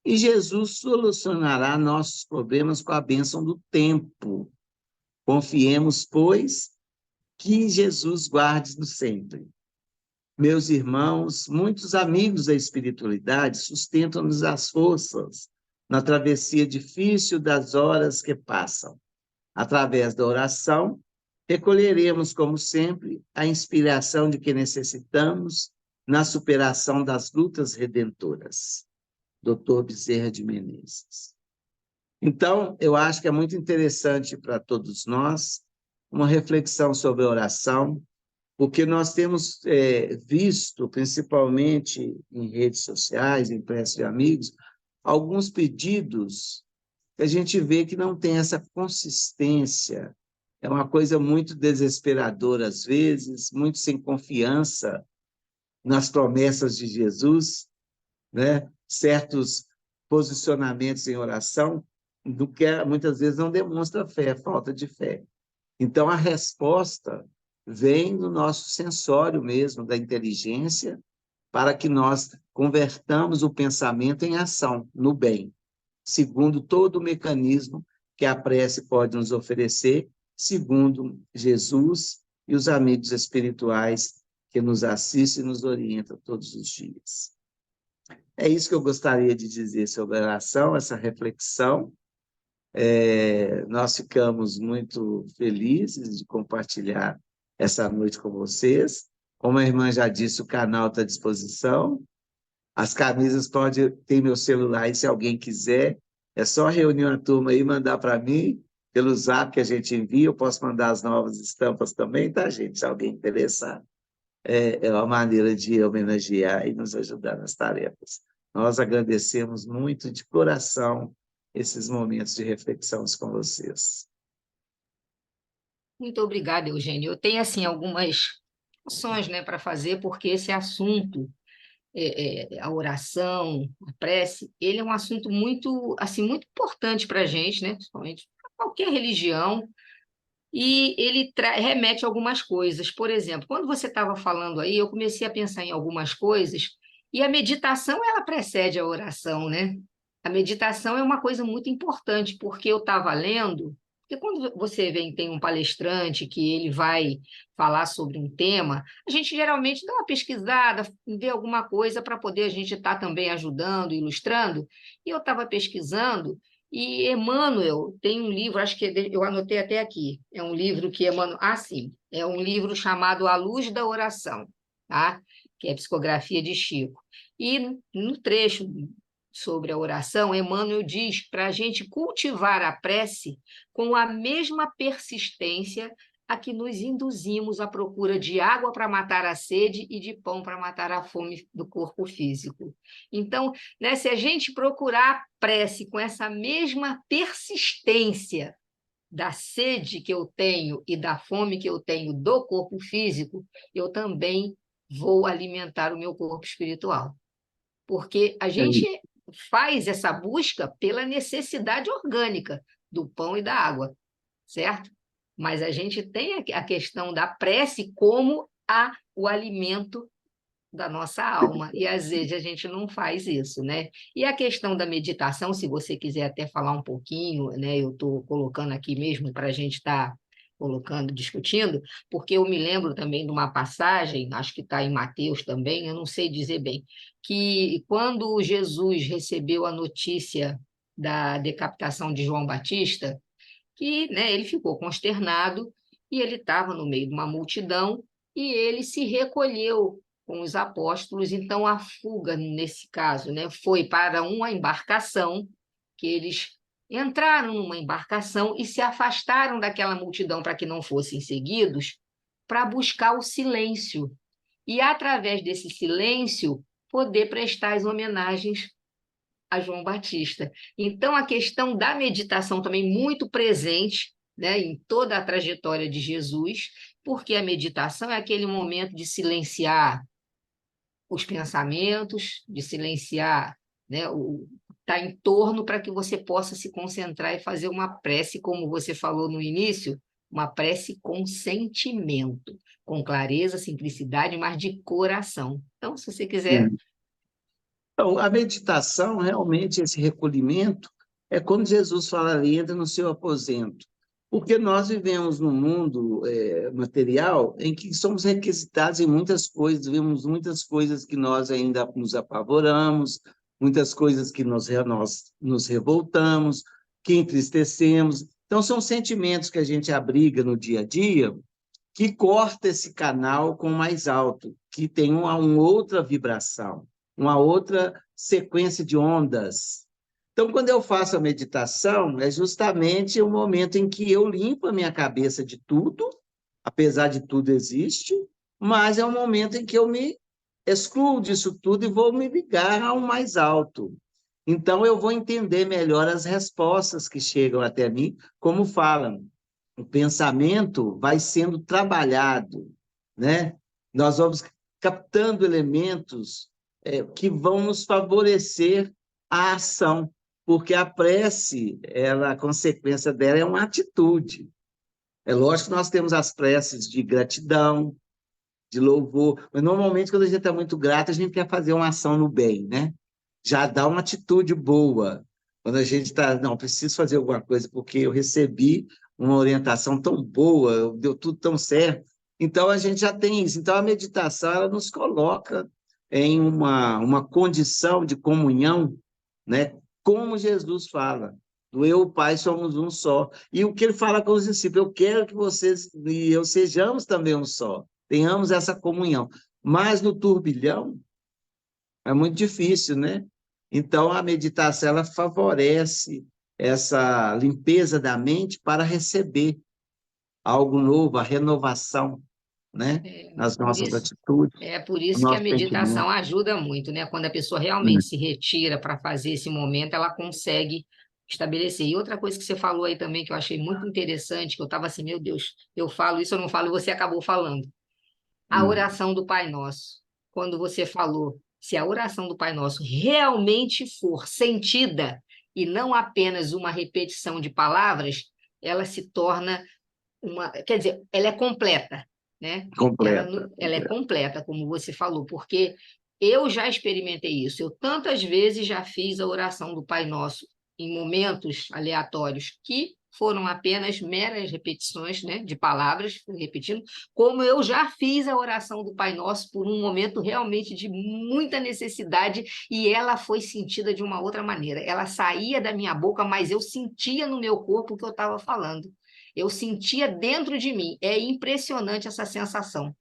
E Jesus solucionará nossos problemas com a bênção do tempo. Confiemos, pois, que Jesus guarde-nos sempre. Meus irmãos, muitos amigos da espiritualidade sustentam-nos as forças na travessia difícil das horas que passam. Através da oração, recolheremos, como sempre, a inspiração de que necessitamos na superação das lutas redentoras. Dr. Bezerra de Menezes. Então, eu acho que é muito interessante para todos nós uma reflexão sobre a oração, porque nós temos visto, principalmente em redes sociais, em prece de amigos, alguns pedidos que a gente vê que não tem essa consistência. É uma coisa muito desesperadora às vezes, muito sem confiança nas promessas de Jesus, né? Certos posicionamentos em oração, do que muitas vezes não demonstra fé, falta de fé. Então, a resposta vem do nosso sensório mesmo, da inteligência, para que nós convertamos o pensamento em ação, no bem, segundo todo o mecanismo que a prece pode nos oferecer, segundo Jesus e os amigos espirituais que nos assistem e nos orientam todos os dias. É isso que eu gostaria de dizer sobre a oração, essa reflexão. Nós ficamos muito felizes de compartilhar essa noite com vocês. Como a irmã já disse, o canal está à disposição. As camisas podem ter meu celular, e se alguém quiser, é só reunir uma turma aí e mandar para mim, pelo zap que a gente envia. Eu posso mandar as novas estampas também, tá, gente? Se alguém interessar. É uma maneira de homenagear e nos ajudar nas tarefas. Nós agradecemos muito de coração esses momentos de reflexão com vocês. Muito obrigada, Eugênio. Eu tenho assim algumas ações, né, para fazer, porque esse assunto, a oração, a prece, ele é um assunto muito, assim, muito importante para a gente, né, principalmente para qualquer religião, e ele remete a algumas coisas. Por exemplo, quando você estava falando aí, eu comecei a pensar em algumas coisas, e a meditação, ela precede a oração, né? A meditação é uma coisa muito importante, porque eu estava lendo, porque quando você tem um palestrante que ele vai falar sobre um tema, a gente geralmente dá uma pesquisada, vê alguma coisa para poder a gente estar também ajudando, ilustrando, e eu estava pesquisando, e Emmanuel tem um livro, acho que eu anotei até aqui, é um livro que Emmanuel... Ah, sim, é um livro chamado A Luz da Oração, tá? Que é a psicografia de Chico. E no trecho sobre a oração, Emmanuel diz para a gente cultivar a prece com a mesma persistência a que nos induzimos à procura de água para matar a sede e de pão para matar a fome do corpo físico. Então, né, se a gente procurar a prece com essa mesma persistência da sede que eu tenho e da fome que eu tenho do corpo físico, eu também vou alimentar o meu corpo espiritual. Porque a gente faz essa busca pela necessidade orgânica do pão e da água, certo? Mas a gente tem a questão da prece como o alimento da nossa alma, e às vezes a gente não faz isso, né? E a questão da meditação, se você quiser até falar um pouquinho, né? Eu estou colocando aqui mesmo para a gente estar colocando, discutindo, porque eu me lembro também de uma passagem, acho que está em Mateus também, eu não sei dizer bem, que quando Jesus recebeu a notícia da decapitação de João Batista, que, né, ele ficou consternado e ele estava no meio de uma multidão e ele se recolheu com os apóstolos. Então, a fuga, nesse caso, né, foi para uma embarcação, que eles entraram numa embarcação e se afastaram daquela multidão para que não fossem seguidos, para buscar o silêncio. E, através desse silêncio, poder prestar as homenagens a João Batista. Então, a questão da meditação também muito presente, né, em toda a trajetória de Jesus, porque a meditação é aquele momento de silenciar os pensamentos, de silenciar, né, o está em torno para que você possa se concentrar e fazer uma prece, como você falou no início, uma prece com sentimento, com clareza, simplicidade, mas de coração. Então, se você quiser... Então, a meditação, realmente, esse recolhimento, é quando Jesus fala ali, entra no seu aposento. Porque nós vivemos num mundo material em que somos requisitados em muitas coisas, vemos muitas coisas que nós ainda nos apavoramos, muitas coisas que nós nos revoltamos, que entristecemos. Então, são sentimentos que a gente abriga no dia a dia, que corta esse canal com o mais alto, que tem uma outra vibração, uma outra sequência de ondas. Então, quando eu faço a meditação, é justamente o momento em que eu limpo a minha cabeça de tudo, apesar de tudo existe, mas é um momento em que eu me excluo disso tudo e vou me ligar ao mais alto. Então eu vou entender melhor as respostas que chegam até mim, como falam. O pensamento vai sendo trabalhado, né? Nós vamos captando elementos que vão nos favorecer a ação, porque a prece, a consequência dela é uma atitude. É lógico que nós temos as preces de gratidão, de louvor, mas normalmente quando a gente está muito grato, a gente quer fazer uma ação no bem, né? Já dá uma atitude boa. Quando a gente está, não, preciso fazer alguma coisa porque eu recebi uma orientação tão boa, deu tudo tão certo. Então a gente já tem isso. Então a meditação ela nos coloca em uma condição de comunhão, né? Como Jesus fala, do eu e o Pai somos um só. E o que ele fala com os discípulos, eu quero que vocês e eu sejamos também um só, tenhamos essa comunhão. Mas no turbilhão é muito difícil, né? Então a meditação ela favorece essa limpeza da mente para receber algo novo, a renovação, né? Nas Por nossas isso, atitudes, por no isso que a nosso meditação sentimento. ajuda muito, né? Quando a pessoa realmente se retira para fazer esse momento, ela consegue estabelecer. E outra coisa que você falou aí também, que eu achei muito interessante, que eu estava assim, meu Deus, eu falo isso, eu não falo, e você acabou falando. A Hum, oração do Pai Nosso. Quando você falou, se a oração do Pai Nosso realmente for sentida e não apenas uma repetição de palavras, ela se torna quer dizer, ela é completa, né? completa, Ela é completa. completa, como você falou, porque eu já experimentei isso. Eu tantas vezes já fiz a oração do Pai Nosso em momentos aleatórios que foram apenas meras repetições, né, de palavras, repetindo, como eu já fiz a oração do Pai Nosso por um momento realmente de muita necessidade e ela foi sentida de uma outra maneira. Ela saía da minha boca, mas eu sentia no meu corpo o que eu estava falando. Eu sentia dentro de mim. É impressionante essa sensação,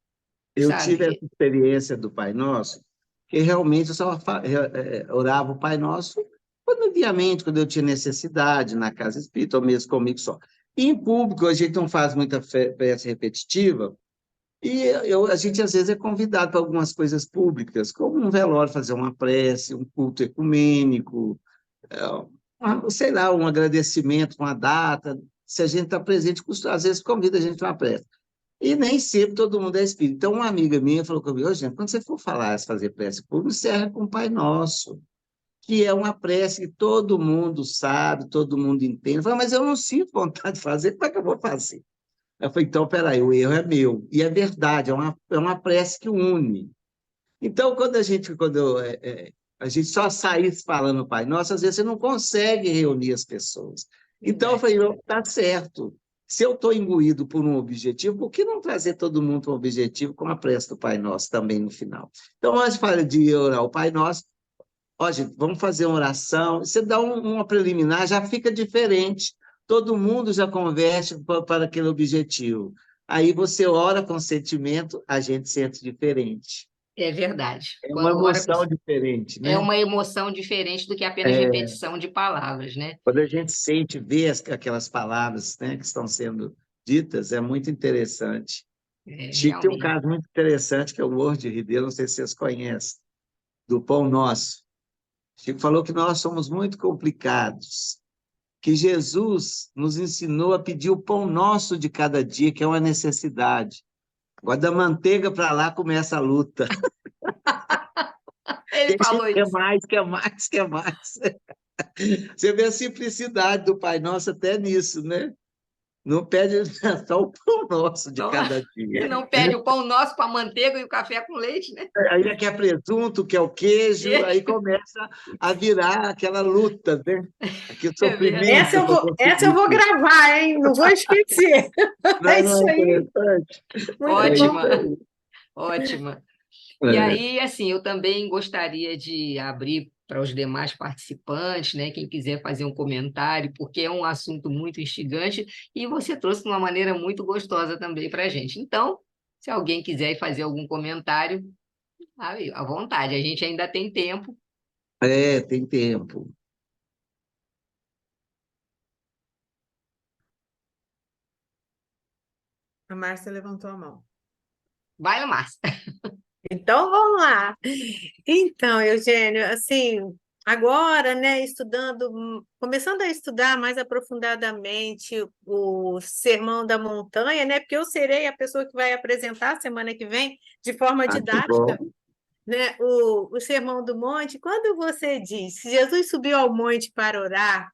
Eu tive essa sabe? experiência do Pai Nosso, que realmente eu só orava o Pai Nosso diariamente, quando eu tinha necessidade, na casa espírita, ou mesmo comigo só. E em público, a gente não faz muita prece repetitiva, e a gente, às vezes, é convidado para algumas coisas públicas, como um velório, fazer uma prece, um culto ecumênico, sei lá, um agradecimento, uma data. Se a gente está presente, às vezes convida a gente para uma prece. E nem sempre todo mundo é espírita. Então, uma amiga minha falou comigo, "Ô, gente, quando você for falar, fazer prece pública, encerra com o Pai Nosso, que é uma prece que todo mundo sabe, todo mundo entende. Eu falei, mas eu não sinto vontade de fazer, como é que eu vou fazer? Eu falei, então, peraí, o erro é meu. E é verdade, é uma prece que une. Então, a gente só saísse falando Pai Nosso, às vezes você não consegue reunir as pessoas. Então, eu falei, Verdade. tá certo. Se eu estou imbuído por um objetivo, por que não trazer todo mundo para um objetivo com a prece do Pai Nosso também no final? Então, antes de orar o Pai Nosso, ó, gente, vamos fazer uma oração. Você dá uma preliminar, já fica diferente. Todo mundo já converge para aquele objetivo. Aí você ora com sentimento, a gente sente diferente. É verdade. É uma Quando ora, emoção diferente, é né? uma emoção diferente do que apenas É, repetição de palavras, né? quando a gente sente, vê aquelas palavras, né, que estão sendo ditas, é muito interessante. Chico tem um Realmente. caso muito interessante, que é o Morro de Ribeiro, não sei se vocês conhecem, do Pão Nosso. Chico falou que nós somos muito complicados, que Jesus nos ensinou a pedir o pão nosso de cada dia, que é uma necessidade. Agora, da manteiga para lá começa a luta. Ele E a gente falou quer isso. mais, quer mais, quer mais. Você vê a simplicidade do Pai Nosso até nisso, né? Não pede só o pão nosso de Não, cada dia. não pede o pão nosso com a manteiga e o café com leite, né? Aí é que é presunto, que é o queijo, aí começa a virar aquela luta, né? Aquele É verdade. Essa sofrimento para essa eu conseguir. vou gravar, hein? Não vou esquecer. É Não isso é aí. interessante? Muito É bom. isso Ótima, aí. ótima. E É. aí, assim, eu também gostaria de abrir para os demais participantes, né? Quem quiser fazer um comentário, porque é um assunto muito instigante e você trouxe de uma maneira muito gostosa também para a gente. Então, se alguém quiser fazer algum comentário, aí, à vontade, a gente ainda tem tempo. Tem tempo. A Márcia levantou a mão. Vai lá, Márcia. Então, vamos lá. Então, Eugênio, assim, agora, né, começando a estudar mais aprofundadamente o Sermão da Montanha, né, porque eu serei a pessoa que vai apresentar semana que vem, de forma Ah, que bom. didática, né, o Sermão do Monte. Quando você diz que Jesus subiu ao monte para orar,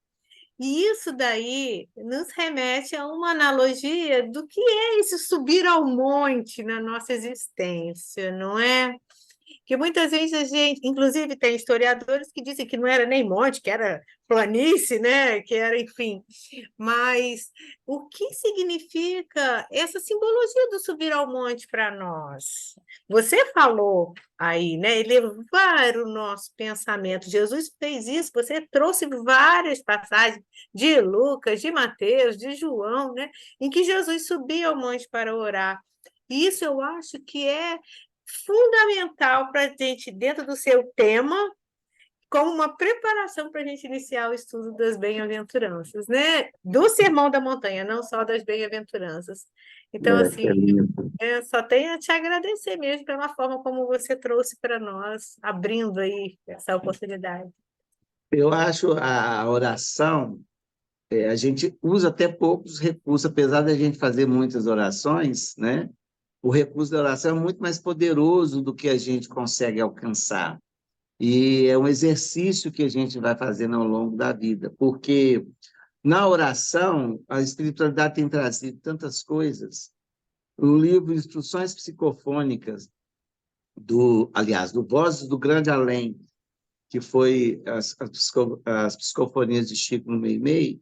e isso daí nos remete a uma analogia do que é esse subir ao monte na nossa existência, não é? Que muitas vezes a gente, inclusive tem historiadores que dizem que não era nem monte, que era planície, né? Que era, enfim. Mas o que significa essa simbologia do subir ao monte para nós? Você falou aí, né? Elevar o nosso pensamento. Jesus fez isso, você trouxe várias passagens de Lucas, de Mateus, de João, né? Em que Jesus subia ao monte para orar. E isso eu acho que é fundamental para a gente, dentro do seu tema, como uma preparação para a gente iniciar o estudo das bem-aventuranças, né? Do Sermão da Montanha, não só das bem-aventuranças. Então, Que é assim, lindo. só tenho a te agradecer mesmo pela forma como você trouxe para nós, abrindo aí essa oportunidade. Eu acho a oração, a gente usa até poucos recursos, apesar da gente fazer muitas orações, né? O recurso da oração é muito mais poderoso do que a gente consegue alcançar. E é um exercício que a gente vai fazendo ao longo da vida, porque na oração a espiritualidade tem trazido tantas coisas. O livro Instruções Psicofônicas, do Vozes do Grande Além, que foi as psicofonias de Chico no Meimei,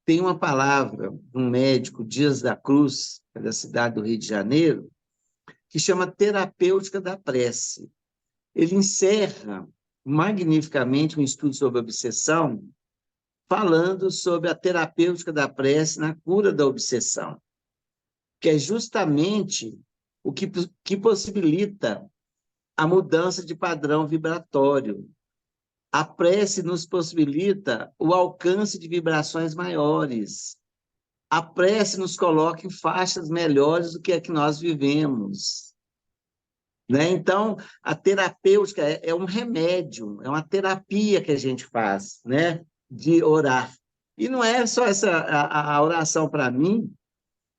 tem uma palavra, um médico, Dias da Cruz, da cidade do Rio de Janeiro, que chama terapêutica da prece. Ele encerra magnificamente um estudo sobre obsessão, falando sobre a terapêutica da prece na cura da obsessão, que é justamente o que possibilita a mudança de padrão vibratório. A prece nos possibilita o alcance de vibrações maiores. A prece nos coloca em faixas melhores do que a que nós vivemos. Né? Então, a terapêutica é um remédio, é uma terapia que a gente faz, né? De orar. E não é só a oração, para mim,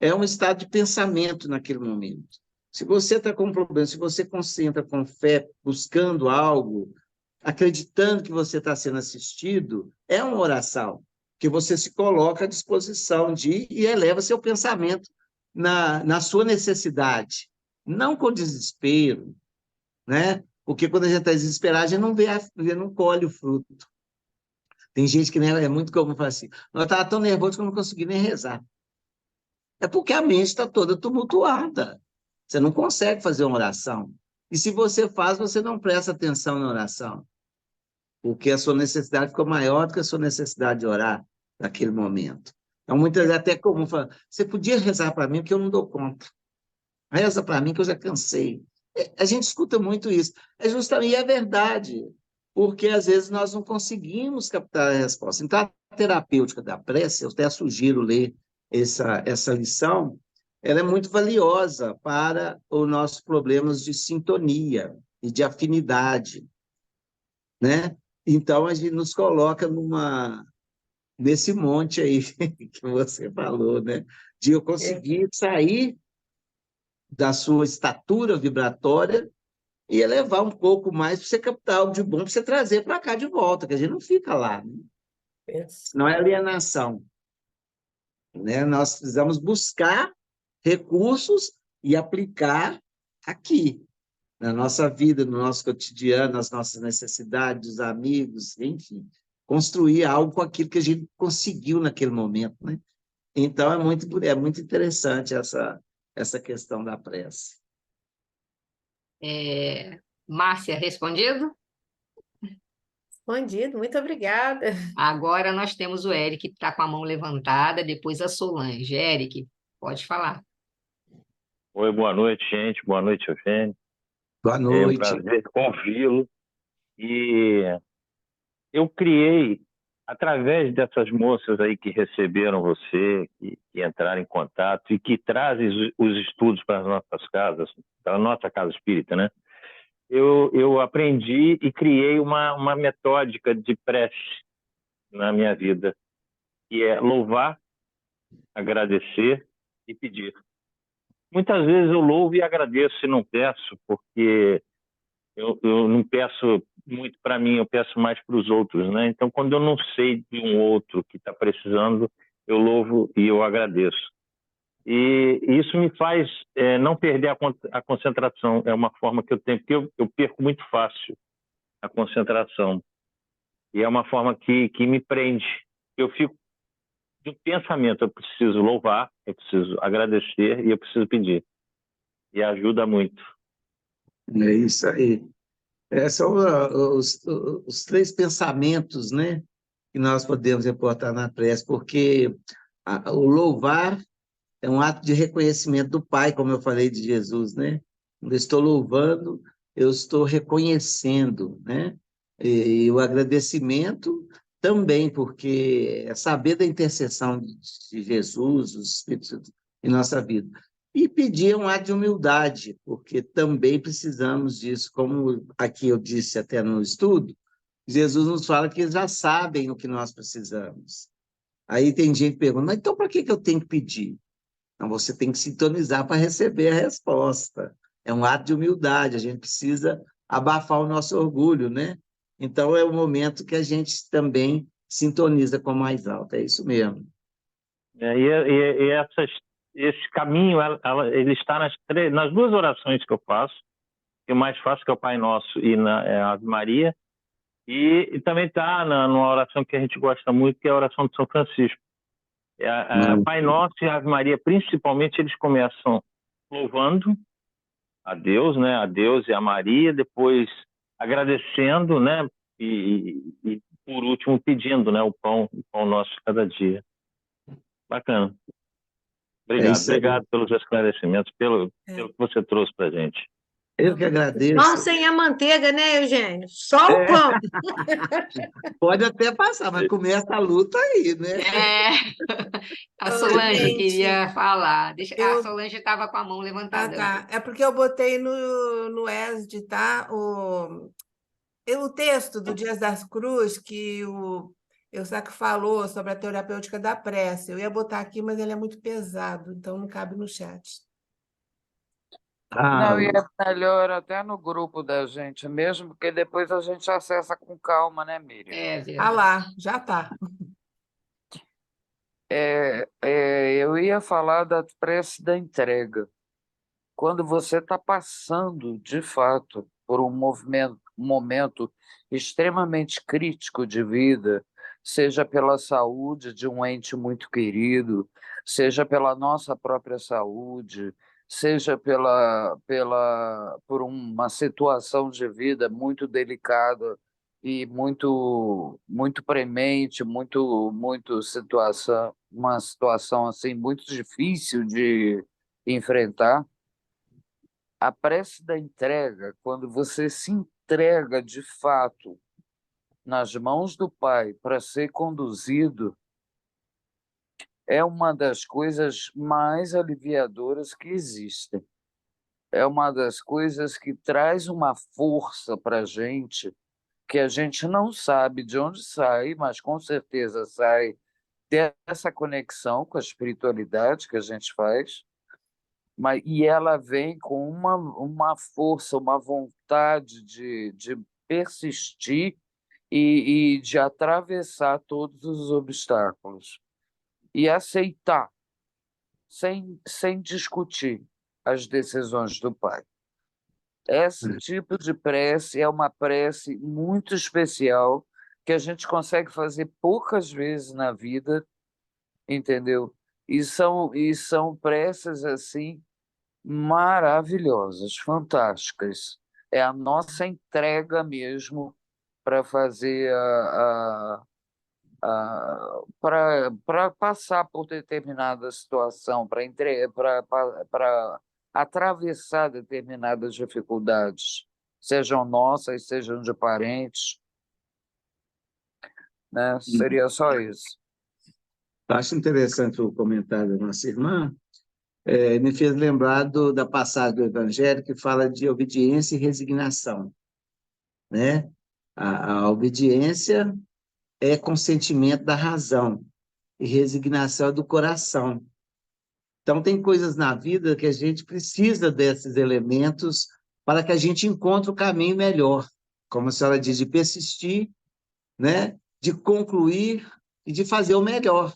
é um estado de pensamento naquele momento. Se você está com um problema, se você concentra com fé, buscando algo, acreditando que você está sendo assistido, é uma oração, que você se coloca à disposição e eleva seu pensamento na sua necessidade, não com desespero, né? Porque quando a gente está desesperado, a gente não não colhe o fruto. Tem gente que, né, é muito comum falar assim, eu estava tão nervoso que eu não consegui nem rezar. É porque a mente está toda tumultuada. Você não consegue fazer uma oração. E se você faz, você não presta atenção na oração, porque a sua necessidade ficou maior do que a sua necessidade de orar naquele momento. Então, muitas vezes é até comum falar, você podia rezar para mim, porque eu não dou conta. Reza para mim, que eu já cansei. A gente escuta muito isso. E é verdade, porque às vezes nós não conseguimos captar a resposta. Então, a terapêutica da prece, eu até sugiro ler essa lição, ela é muito valiosa para os nossos problemas de sintonia e de afinidade, né? Então, a gente nos coloca nesse monte aí que você falou, né? De eu conseguir sair da sua estatura vibratória e elevar um pouco mais para você captar algo de bom, para você trazer para cá de volta, que a gente não fica lá, né? Não é alienação, né? Nós precisamos buscar recursos e aplicar aqui, na nossa vida, no nosso cotidiano, nas nossas necessidades, dos amigos, enfim, construir algo com aquilo que a gente conseguiu naquele momento, né? Então, é muito interessante essa questão da prece. Márcia, respondido? Respondido, muito obrigada. Agora nós temos o Eric, que está com a mão levantada, depois a Solange. Eric, pode falar. Oi, boa noite, gente. Boa noite, Eugênio. Boa É um noite. prazer ouvi-lo. E eu criei, através dessas moças aí que receberam você, que entraram em contato e que trazem os estudos para as nossas casas, para a nossa casa espírita, né? eu aprendi e criei uma metódica de prece na minha vida, que é louvar, agradecer e pedir. Muitas vezes eu louvo e agradeço e não peço, porque eu não peço muito para mim, eu peço mais para os outros, né? Então, quando eu não sei de um outro que está precisando, eu louvo e eu agradeço. E isso me faz não perder a concentração. É uma forma que eu tenho, porque eu perco muito fácil a concentração. E é uma forma que me prende. Eu fico do pensamento, eu preciso louvar, eu preciso agradecer e eu preciso pedir. E ajuda muito. É isso aí. São os três pensamentos, né, que nós podemos reportar na prece, porque o louvar é um ato de reconhecimento do Pai, como eu falei de Jesus, né? Quando eu estou louvando, eu estou reconhecendo, né? E o agradecimento também, porque é saber da intercessão de Jesus, os Espíritos em nossa vida. E pedir um ato de humildade, porque também precisamos disso, como aqui eu disse até no estudo, Jesus nos fala que eles já sabem o que nós precisamos. Aí tem gente que pergunta, mas então para que eu tenho que pedir? Então, você tem que sintonizar para receber a resposta. É um ato de humildade, a gente precisa abafar o nosso orgulho, né? Então, é o momento que a gente também sintoniza com o mais alto, é isso mesmo. Esse caminho, ele está nas duas orações que eu faço, que eu mais faço, que é o Pai Nosso e a Ave Maria, e também está numa oração que a gente gosta muito, que é a oração de São Francisco. Pai Nosso e Ave Maria, principalmente, eles começam louvando a Deus, né? A Deus e a Maria, depois agradecendo, né? E por último pedindo, né? O pão nosso de cada dia. Bacana. Obrigado pelos esclarecimentos, pelo que você trouxe para a gente. Eu que agradeço. Pão sem a manteiga, né, Eugênio? Só o pão. Pode até passar, mas começa a luta aí, né? A Solange gente, queria falar. A eu- Solange estava com a mão levantada. tá. É porque eu botei no ESD, tá? O texto do Dias das Cruz, que o Eustáquio falou sobre a terapêutica da prece. Eu ia botar aqui, mas ele é muito pesado, então não cabe no chat. Não, e é melhor até no grupo da gente mesmo, porque depois a gente acessa com calma, né, Miriam? É verdade. Ah lá, já tá. Eu ia falar da prece da entrega. Quando você está passando, de fato, por um momento extremamente crítico de vida, seja pela saúde de um ente muito querido, seja pela nossa própria saúde, seja por uma situação de vida muito delicada e muito premente, uma situação assim muito difícil de enfrentar. A prece da entrega, quando você se entrega de fato nas mãos do Pai para ser conduzido, é uma das coisas mais aliviadoras que existem. É uma das coisas que traz uma força para a gente que a gente não sabe de onde sai, mas com certeza sai dessa conexão com a espiritualidade que a gente faz. E ela vem com uma força, uma vontade de persistir e de atravessar todos os obstáculos e aceitar, sem discutir, as decisões do Pai. Esse tipo de prece é uma prece muito especial que a gente consegue fazer poucas vezes na vida, entendeu? E são preces assim maravilhosas, fantásticas. É a nossa entrega mesmo para fazer para passar por determinada situação, para atravessar determinadas dificuldades, sejam nossas, sejam de parentes, né? Seria só isso. Acho interessante o comentário da nossa irmã, me fez lembrar da passagem do Evangelho que fala de obediência e resignação, né? A obediência é consentimento da razão e resignação é do coração. Então, tem coisas na vida que a gente precisa desses elementos para que a gente encontre o caminho melhor. Como a senhora diz, de persistir, né? De concluir e de fazer o melhor.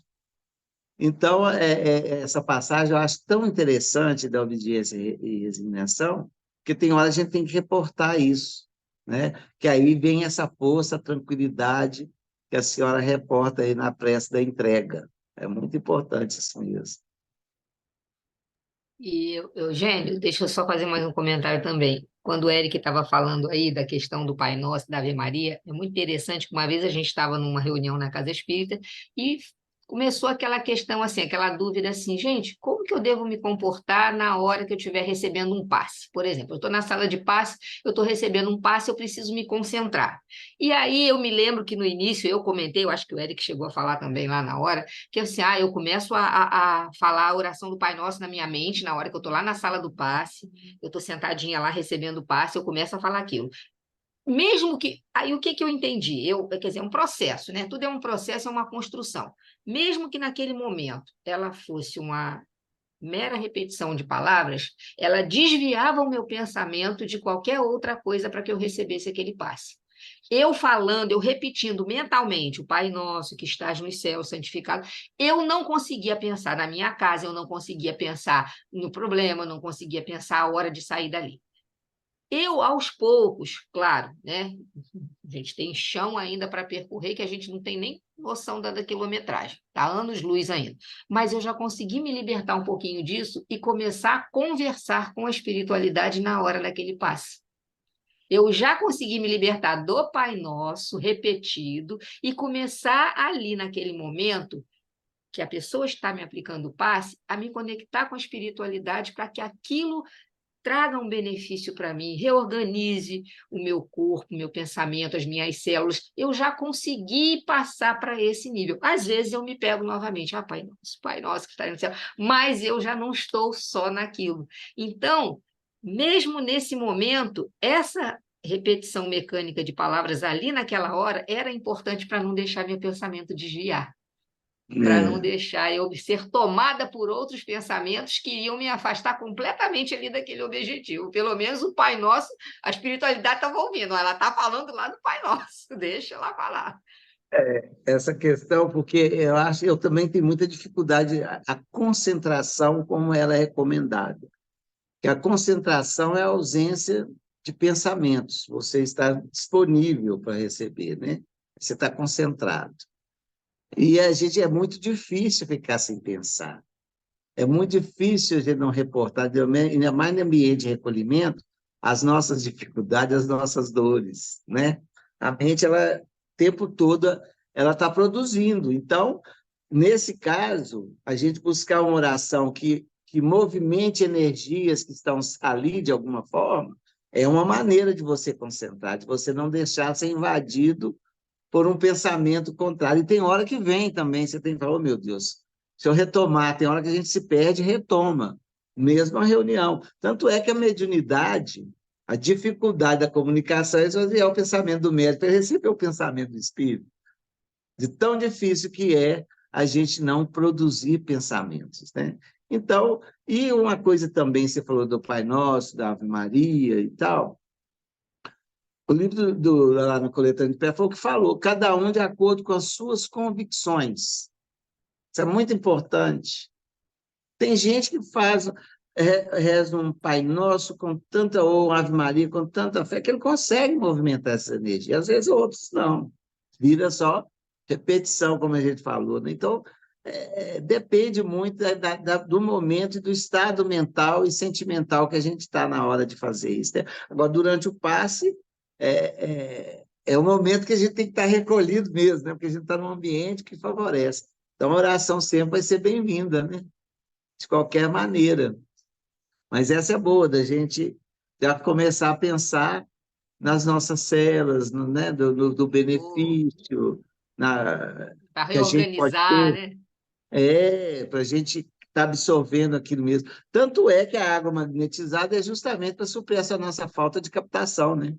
Então, essa passagem eu acho tão interessante da obediência e resignação, que tem hora a gente tem que reportar isso, né? Que aí vem essa força, a tranquilidade que a senhora reporta aí na prece da entrega. É muito importante isso mesmo. E, Eugênio, deixa eu só fazer mais um comentário também. Quando o Eric estava falando aí da questão do Pai Nosso, da Ave Maria, é muito interessante que uma vez a gente estava numa reunião na Casa Espírita e começou aquela questão assim, aquela dúvida assim, gente, como que eu devo me comportar na hora que eu estiver recebendo um passe? Por exemplo, eu estou na sala de passe, eu estou recebendo um passe, eu preciso me concentrar. E aí eu me lembro que no início eu comentei, eu acho que o Eric chegou a falar também lá na hora, que assim, eu começo a falar a oração do Pai Nosso na minha mente, na hora que eu estou lá na sala do passe, eu estou sentadinha lá recebendo o passe, eu começo a falar aquilo. Mesmo que... Aí o que eu entendi? Quer dizer, é um processo, né? Tudo é um processo, é uma construção. Mesmo que naquele momento ela fosse uma mera repetição de palavras, ela desviava o meu pensamento de qualquer outra coisa para que eu recebesse aquele passe. Eu falando, eu repetindo mentalmente, o Pai Nosso que estás nos céus, santificado, eu não conseguia pensar na minha casa, eu não conseguia pensar no problema, eu não conseguia pensar a hora de sair dali. Eu, aos poucos, claro, né? A gente tem chão ainda para percorrer, que a gente não tem nem noção da quilometragem, está anos-luz ainda. Mas eu já consegui me libertar um pouquinho disso e começar a conversar com a espiritualidade na hora daquele passe. Eu já consegui me libertar do Pai Nosso, repetido, e começar ali, naquele momento, que a pessoa está me aplicando o passe, a me conectar com a espiritualidade para que aquilo traga um benefício para mim, reorganize o meu corpo, o meu pensamento, as minhas células. Eu já consegui passar para esse nível. Às vezes eu me pego novamente, Pai Nosso que está no céu, mas eu já não estou só naquilo. Então, mesmo nesse momento, essa repetição mecânica de palavras ali naquela hora era importante para não deixar meu pensamento desviar, para não deixar eu ser tomada por outros pensamentos que iriam me afastar completamente ali daquele objetivo. Pelo menos o Pai Nosso, a espiritualidade estava ouvindo, ela está falando lá do Pai Nosso, deixa ela falar. Essa questão, porque eu também tenho muita dificuldade, a concentração como ela é recomendada. Que a concentração é a ausência de pensamentos, você está disponível para receber, né? Você está concentrado. E a gente é muito difícil ficar sem pensar. É muito difícil a gente não reportar, ainda mais no ambiente de recolhimento, as nossas dificuldades, as nossas dores, né? A mente, ela, o tempo todo, ela está produzindo. Então, nesse caso, a gente buscar uma oração que movimente energias que estão ali de alguma forma, é uma maneira de você concentrar, de você não deixar ser invadido por um pensamento contrário. E tem hora que vem também, você tem que falar, oh, meu Deus, se eu retomar, tem hora que a gente se perde e retoma, mesmo a reunião. Tanto é que a mediunidade, a dificuldade da comunicação é esvaziar o pensamento do médico para receber o pensamento do espírito. De tão difícil que é a gente não produzir pensamentos, né? Então, e uma coisa também, você falou do Pai Nosso, da Ave Maria e tal, o livro lá no Coletânea de Pé foi o que falou, cada um de acordo com as suas convicções. Isso é muito importante. Tem gente que reza um Pai Nosso com tanta, ou Ave Maria com tanta fé, que ele consegue movimentar essa energia. Às vezes outros não. Vira só repetição, como a gente falou, né? Então, depende muito do momento e do estado mental e sentimental que a gente está na hora de fazer isso, né? Agora, durante o passe, é o momento que a gente tem que estar recolhido mesmo, né? Porque a gente está num ambiente que favorece. Então, a oração sempre vai ser bem-vinda, né? De qualquer maneira. Mas essa é boa, da gente já começar a pensar nas nossas células, né? do benefício, Para que a gente pode reorganizar, ter, né? para a gente está absorvendo aquilo mesmo. Tanto é que a água magnetizada é justamente para suprir essa nossa falta de captação, né?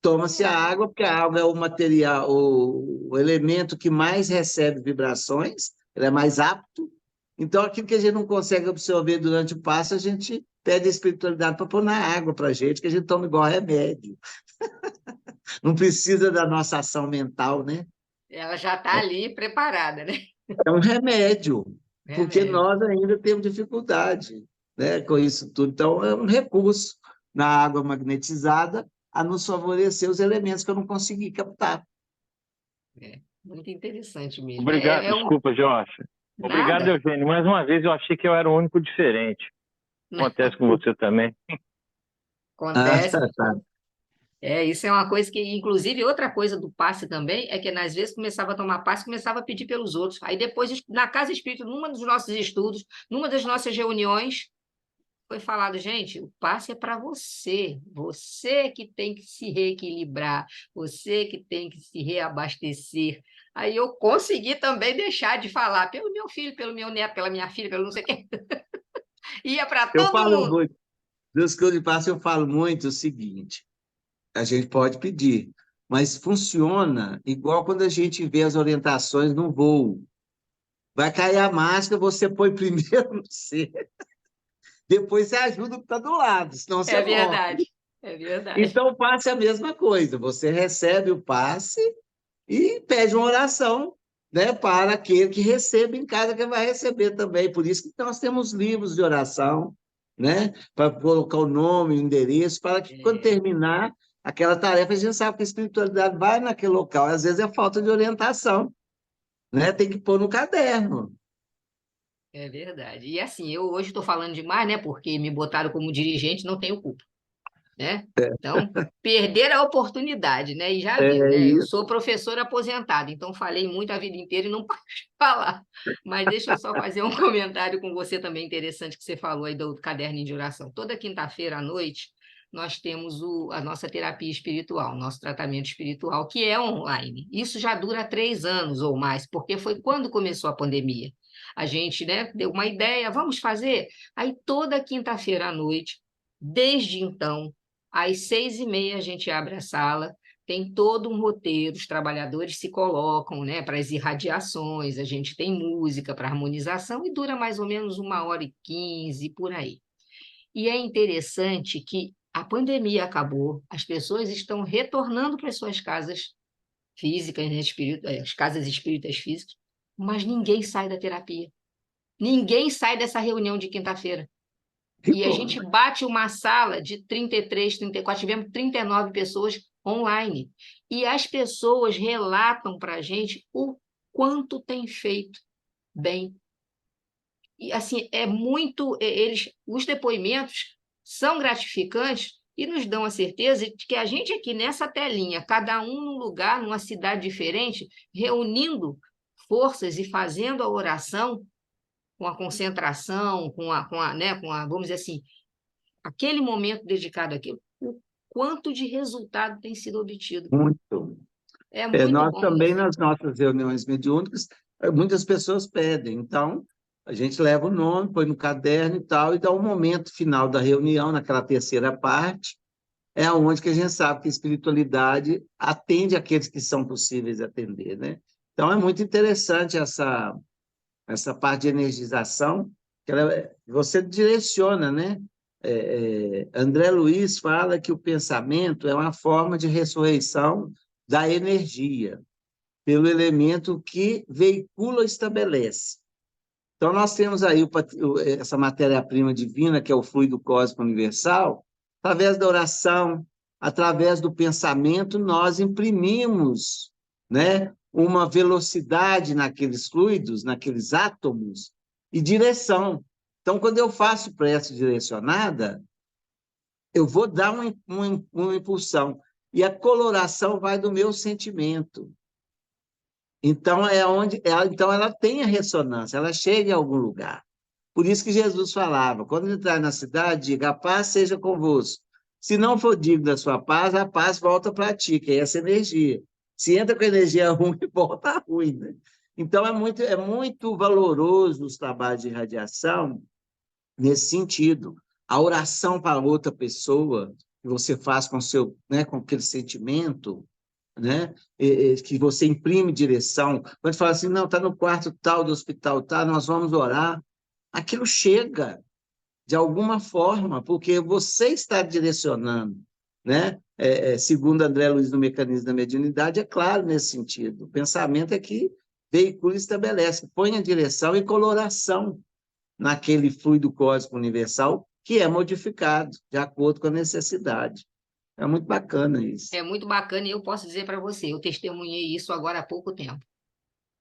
Toma-se a água, porque a água é o material, o elemento que mais recebe vibrações, ele é mais apto. Então, aquilo que a gente não consegue absorver durante o passo, a gente pede a espiritualidade para pôr na água para a gente, que a gente toma igual remédio. Não precisa da nossa ação mental, né? Ela já está ali preparada, né? É um remédio, porque Remédio. nós ainda temos dificuldade, né, com isso tudo. Então, é um recurso na água magnetizada a nos favorecer os elementos que eu não consegui captar. Muito interessante mesmo. Obrigado, desculpa, Jorge. Obrigado, Nada. Eugênio. Mais uma vez, eu achei que eu era o único diferente. Acontece com você também. Acontece. Tá. Isso é uma coisa que, inclusive, outra coisa do passe também é que, às vezes, começava a tomar passe, começava a pedir pelos outros. Aí depois, na Casa Espírita, numa dos nossos estudos, numa das nossas reuniões, foi falado, gente, o passe é para você. Você que tem que se reequilibrar, você que tem que se reabastecer. Aí eu consegui também deixar de falar pelo meu filho, pelo meu neto, pela minha filha, pelo não sei quem. Ia para Eu todo falo mundo. muito, dos que eu passo, eu falo muito o seguinte: a gente pode pedir, mas funciona igual quando a gente vê as orientações no voo. Vai cair a máscara, você põe primeiro no C, depois você ajuda o que está do lado, senão você É morre. verdade, é verdade. Então, o passe é a mesma coisa. Você recebe o passe e pede uma oração, né, para aquele que recebe em casa, que vai receber também. Por isso que nós temos livros de oração, né, para colocar o nome, o endereço, para que, quando terminar aquela tarefa, a gente sabe que a espiritualidade vai naquele local. Às vezes é falta de orientação, né? Tem que pôr no caderno. É verdade. E assim, eu hoje estou falando demais, né? Porque me botaram como dirigente, não tenho culpa, né? Então, perder a oportunidade, né? E já É viu, né? Eu isso. sou professora aposentada, então falei muito a vida inteira e não paro de falar. Mas deixa eu só fazer um comentário com você também interessante que você falou aí do caderninho de oração. Toda quinta-feira à noite, nós temos a nossa terapia espiritual, nosso tratamento espiritual, que é online. Isso já dura 3 anos ou mais, porque foi quando começou a pandemia. A gente, né, deu uma ideia, vamos fazer? Aí toda quinta-feira à noite, desde então, às 6h30 a gente abre a sala, tem todo um roteiro, os trabalhadores se colocam, né, para as irradiações, a gente tem música para harmonização e dura mais ou menos 1h15, por aí. E é interessante que a pandemia acabou, as pessoas estão retornando para as suas casas físicas, né, as casas espíritas físicas, mas ninguém sai da terapia. Ninguém sai dessa reunião de quinta-feira. Que E a bom. gente bate uma sala de 33, 34, tivemos 39 pessoas online. E as pessoas relatam para a gente o quanto tem feito bem. E assim, os depoimentos são gratificantes e nos dão a certeza de que a gente aqui nessa telinha, cada um num lugar, numa cidade diferente, reunindo forças e fazendo a oração com a concentração, vamos dizer assim, aquele momento dedicado àquilo, o quanto de resultado tem sido obtido. Muito. É muito Nós bom também, isso. nas nossas reuniões mediúnicas, muitas pessoas pedem. Então, a gente leva o nome, põe no caderno e tal, e dá um momento final da reunião, naquela terceira parte, é onde que a gente sabe que a espiritualidade atende aqueles que são possíveis de atender, né? Então, é muito interessante essa parte de energização, que você direciona, né? André Luiz fala que o pensamento é uma forma de ressurreição da energia, pelo elemento que veicula ou estabelece. Então, nós temos aí essa matéria-prima divina, que é o fluido cósmico universal, através da oração, através do pensamento, nós imprimimos, né, uma velocidade naqueles fluidos, naqueles átomos, e direção. Então, quando eu faço prece direcionada, eu vou dar uma impulsão, e a coloração vai do meu sentimento. Então, então ela tem a ressonância, ela chega em algum lugar. Por isso que Jesus falava, quando entrar na cidade, diga, a paz seja convosco. Se não for digno da sua paz, a paz volta para ti, que é essa energia. Se entra com energia ruim, volta ruim, né? Então, é muito valoroso os trabalhos de radiação nesse sentido. A oração para outra pessoa, que você faz com seu, né, com aquele sentimento, né, que você imprime direção. Quando fala assim, não, está no quarto tal do hospital, tá, nós vamos orar. Aquilo chega de alguma forma, porque você está direcionando, né? Segundo André Luiz no Mecanismo da Mediunidade, é claro nesse sentido. O pensamento é que veicula e estabelece, põe a direção e coloração naquele fluido cósmico universal que é modificado de acordo com a necessidade. É muito bacana isso. É muito bacana e eu posso dizer para você, eu testemunhei isso agora há pouco tempo.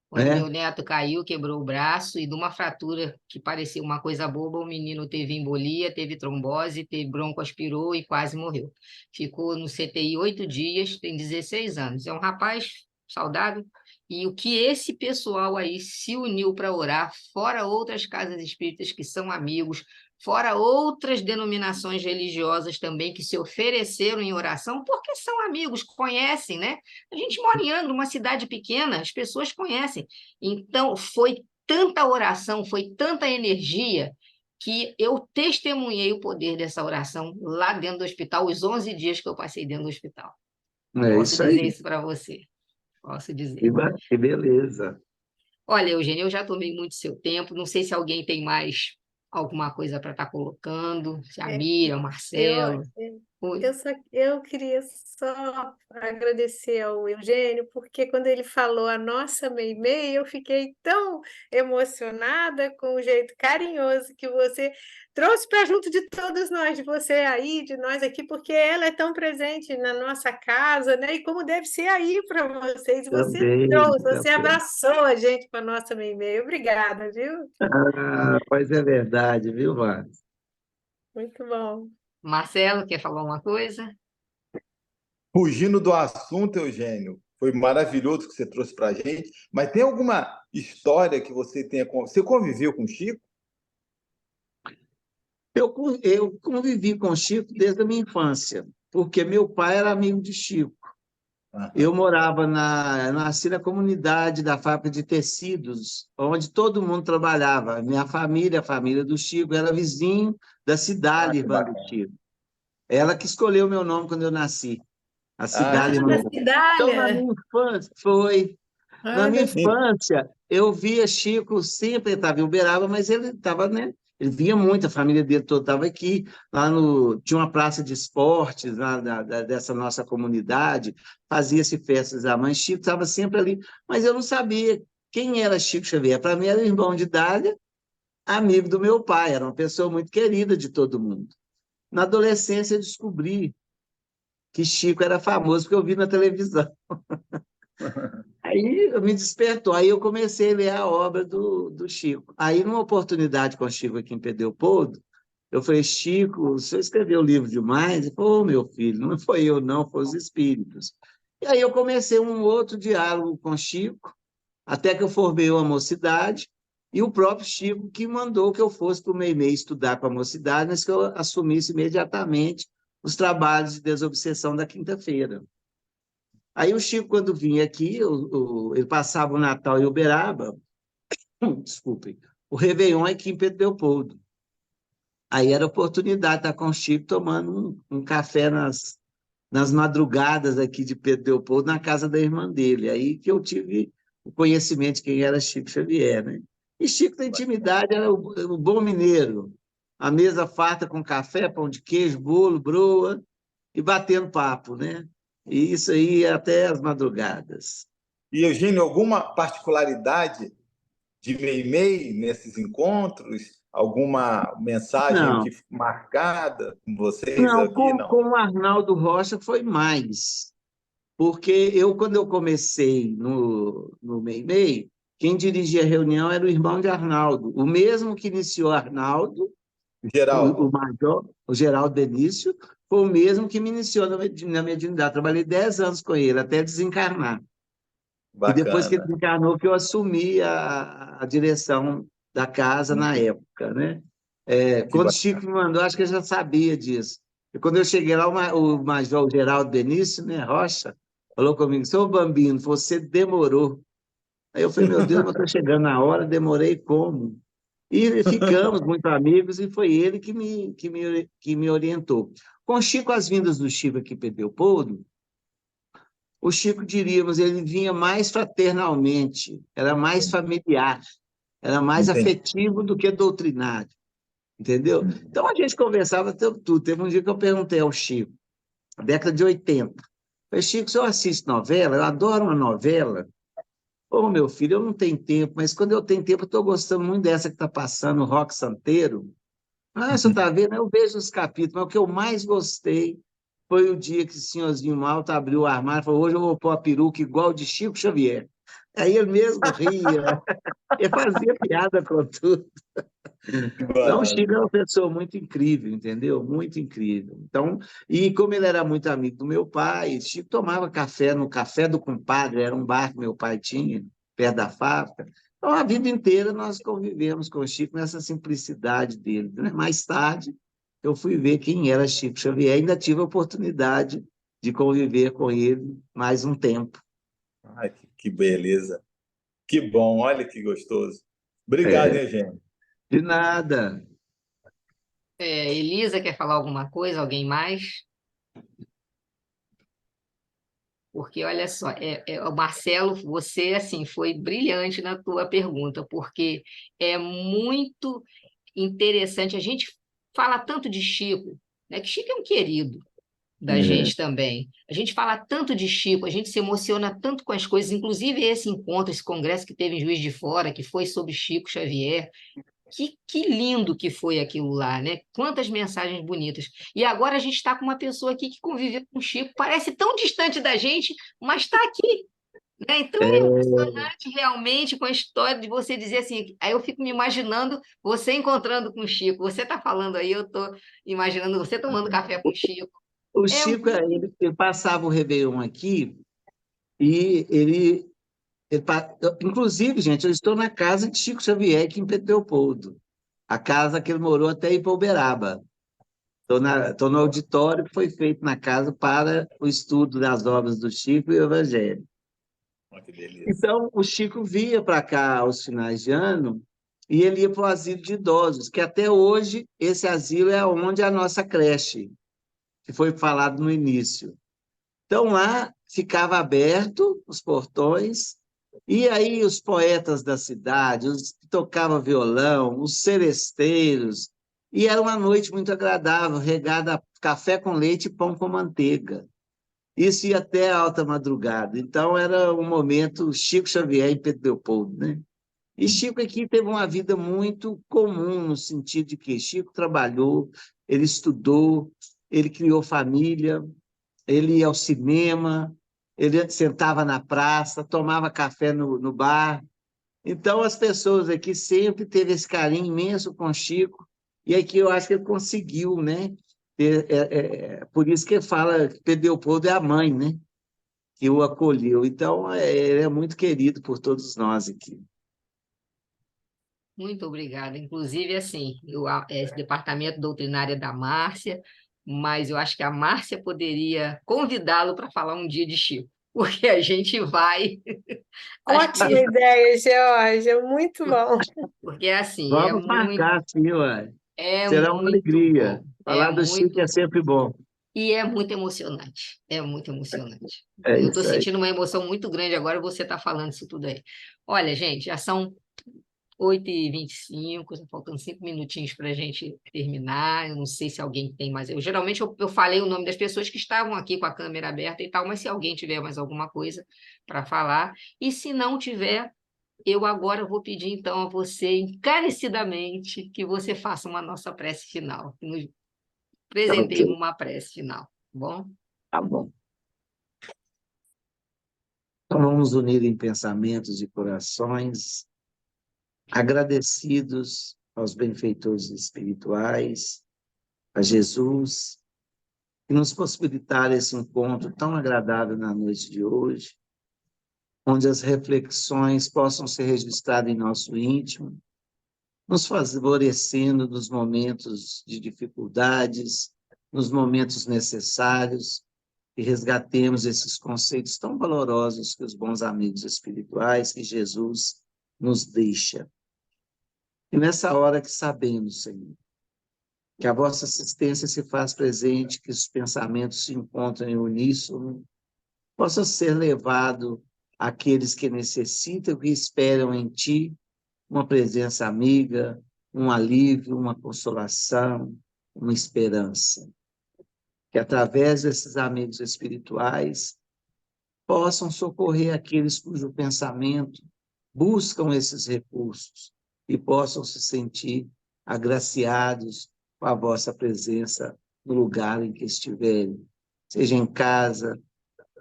Quando É? meu neto caiu, quebrou o braço e de uma fratura que parecia uma coisa boba, o menino teve embolia, teve trombose, teve broncoaspirou e quase morreu. Ficou no CTI 8 dias, tem 16 anos. É um rapaz saudável. E o que esse pessoal aí se uniu para orar, fora outras casas espíritas que são amigos, fora outras denominações religiosas também que se ofereceram em oração, porque são amigos, conhecem, né? A gente mora em Angra, uma cidade pequena, as pessoas conhecem. Então, foi tanta oração, foi tanta energia, que eu testemunhei o poder dessa oração lá dentro do hospital, os 11 dias que eu passei dentro do hospital. É Posso isso dizer aí. isso para você. Posso Que dizer. que beleza. Olha, Eugênio, eu já tomei muito seu tempo. Não sei se alguém tem mais alguma coisa para estar colocando. Se a É, Miriam, o eu, Marcelo. Oi. eu queria só agradecer ao Eugênio, porque quando ele falou a nossa Meimei, eu fiquei tão emocionada com o jeito carinhoso que você trouxe para junto de todos nós, de você aí, de nós aqui, porque ela é tão presente na nossa casa, né? E como deve ser aí para vocês. E você Também, trouxe, você também. abraçou a gente com a nossa Meimei. Obrigada, viu? Ah, pois é verdade, viu, Wagner? Muito bom. Marcelo, quer falar uma coisa? Fugindo do assunto, Eugênio, foi maravilhoso que você trouxe para a gente, mas tem alguma história que você tenha... Você conviveu com o Chico? Eu convivi com o Chico desde a minha infância, porque meu pai era amigo de Chico. Eu morava nasci na comunidade da fábrica de tecidos, onde todo mundo trabalhava. Minha família, a família do Chico, era vizinho da Cidade, Que irmã do bacana. Chico. Ela que escolheu meu nome quando eu nasci. A Que Cidade, irmã Da do show. Chico. Então, na Cidália. minha infância, foi. Na minha Olha, infância, eu via Chico sempre, ele estava em Uberaba, mas ele estava, né? Ele via muito, a família dele toda estava aqui. Tinha uma praça de esportes lá dessa nossa comunidade, fazia-se festas da mãe. Chico estava sempre ali, mas eu não sabia quem era Chico Xavier. Para mim, era o irmão de Dália, amigo do meu pai, era uma pessoa muito querida de todo mundo. Na adolescência, eu descobri que Chico era famoso, porque eu vi na televisão. Aí me despertou, aí eu comecei a ler a obra do Chico. Aí, numa oportunidade com o Chico aqui em Pedro Leopoldo, eu falei, Chico, o senhor escreveu o livro demais? Ele falou, meu filho, não foi eu não, foi os espíritos. E aí eu comecei um outro diálogo com o Chico, até que eu formei uma mocidade, e o próprio Chico que mandou que eu fosse para o Meimei estudar com a mocidade, mas que eu assumisse imediatamente os trabalhos de desobsessão da quinta-feira. Aí o Chico, quando vinha aqui, ele passava o Natal em Uberaba, desculpem, o Réveillon aqui em Pedro Leopoldo. Aí era a oportunidade de estar com o Chico tomando um café nas madrugadas aqui de Pedro Leopoldo, na casa da irmã dele. Aí que eu tive o conhecimento de quem era Chico Xavier, né? E Chico, da intimidade, era o bom mineiro. A mesa farta com café, pão de queijo, bolo, broa, e batendo papo, né? E isso aí até as madrugadas. E, Eugênio, alguma particularidade de Meimei nesses encontros? Alguma mensagem Não, que ficou marcada com vocês não, aqui? com Não. o Arnaldo Rocha foi mais, porque quando eu comecei no Meimei, quem dirigia a reunião era o irmão de Arnaldo, o mesmo que iniciou Arnaldo, o Geraldo, major, o Geraldo Benício, foi o mesmo que me iniciou na mediunidade. Trabalhei 10 anos com ele, até desencarnar. E depois que ele bacana. desencarnou, que eu assumi a direção da casa na época, né? Que Quando o bacana. Chico me mandou, acho que eu já sabia disso. E quando eu cheguei lá, o major Geraldo Benício, né, Rocha, falou comigo, seu Bambino, você demorou. Aí eu falei, meu Deus, mas estou chegando na hora, demorei como? E ficamos muito amigos, e foi ele que me orientou. Com o Chico, as vindas do Chico aqui para Leopoldo, o Chico, diríamos, ele vinha mais fraternalmente, era mais familiar, era mais Entendi. afetivo do que doutrinário, entendeu? Então a gente conversava tudo. Teve um dia que eu perguntei ao Chico, na década de 80, falei, Chico, o senhor assiste novela? Eu adoro uma novela. Ô, meu filho, eu não tenho tempo, mas quando eu tenho tempo, eu estou gostando muito dessa que está passando, o Rock Santeiro. Ah, você está vendo? Eu vejo os capítulos, mas o que eu mais gostei foi o dia que o senhorzinho Malta abriu o armário e falou, hoje eu vou pôr a peruca igual de Chico Xavier. Aí ele mesmo ria, ele fazia piada com tudo. Que Então, o Chico barato. é uma pessoa muito incrível, entendeu? Muito incrível. Então, e como ele era muito amigo do meu pai, Chico tomava café no Café do Compadre, era um bar que meu pai tinha, perto da fábrica. Então, a vida inteira nós convivemos com o Chico nessa simplicidade dele, né? Mais tarde, eu fui ver quem era Chico Xavier e ainda tive a oportunidade de conviver com ele mais um tempo. Ai, que beleza. Que bom, olha que gostoso. Obrigado, É, hein, gente? de nada. Elisa, quer falar alguma coisa? Alguém mais? Porque, olha só, o Marcelo, você, assim, foi brilhante na tua pergunta, porque é muito interessante. A gente fala tanto de Chico, né? Que Chico é um querido da É. gente também. A gente fala tanto de Chico, a gente se emociona tanto com as coisas, inclusive esse encontro, esse congresso que teve em Juiz de Fora, que foi sobre Chico Xavier. Que lindo que foi aquilo lá, né? Quantas mensagens bonitas. E agora a gente está com uma pessoa aqui que conviveu com o Chico, parece tão distante da gente, mas está aqui, né? Então é emocionante realmente com a história de você dizer assim. Aí eu fico me imaginando você encontrando com o Chico. Você está falando aí, eu estou imaginando você tomando café com o Chico. O É Chico, muito ele passava o Réveillon aqui e inclusive, gente, eu estou na casa de Chico Xavier, aqui em Leopoldo, a casa que ele morou até em Uberaba. Estou no auditório que foi feito na casa para o estudo das obras do Chico e o Evangelho. Olha que beleza. Então, o Chico via para cá aos finais de ano e ele ia para o asilo de idosos, que até hoje esse asilo é onde a nossa creche, que foi falado no início. Então, lá ficava aberto os portões, e aí os poetas da cidade, os que tocavam violão, os seresteiros, e era uma noite muito agradável, regada a café com leite e pão com manteiga. Isso ia até a alta madrugada. Então, era um momento Chico Xavier e Pedro Leopoldo, né? E Chico aqui teve uma vida muito comum, no sentido de que Chico trabalhou, ele estudou, ele criou família, ele ia ao cinema, ele sentava na praça, tomava café no bar. Então, as pessoas aqui sempre teve esse carinho imenso com o Chico, e aqui eu acho que ele conseguiu, né? Por isso que ele fala que Pedro Leopoldo é a mãe, né? Que o acolheu. Então, ele é muito querido por todos nós aqui. Muito obrigada. Inclusive, assim, esse departamento doutrinário é da Márcia, mas eu acho que a Márcia poderia convidá-lo para falar um dia de Chico, porque a gente vai. Acho Ótima que, ideia, Georgia, muito bom. porque assim, Vamos marcar, sim, ué. é Será uma muito alegria. bom, é Falar do Chico é muito sempre bom. e é muito emocionante. É muito emocionante. É Eu estou isso aí. sentindo uma emoção muito grande agora você está falando isso tudo aí. Olha, gente, já são 8h25, faltando 5 minutinhos para a gente terminar. Eu não sei se alguém tem mais. Geralmente eu falei o nome das pessoas que estavam aqui com a câmera aberta e tal, mas se alguém tiver mais alguma coisa para falar, e se não tiver, eu agora vou pedir então a você encarecidamente que você faça uma nossa prece final, que nos Tá presenteie ok. uma prece final, tá bom? Tá bom. Então, vamos unir em pensamentos e corações, agradecidos aos benfeitores espirituais, a Jesus, que nos possibilitaram esse encontro tão agradável na noite de hoje, onde as reflexões possam ser registradas em nosso íntimo, nos favorecendo nos momentos de dificuldades, nos momentos necessários, e resgatemos esses conceitos tão valorosos que os bons amigos espirituais que Jesus nos deixa. E nessa hora que sabemos, Senhor, que a vossa assistência se faz presente, que os pensamentos se encontram em uníssono, possa ser levado àqueles que necessitam, que esperam em Ti, uma presença amiga, um alívio, uma consolação, uma esperança. Que através desses amigos espirituais possam socorrer aqueles cujo pensamento buscam esses recursos e possam se sentir agraciados com a vossa presença no lugar em que estiverem, seja em casa,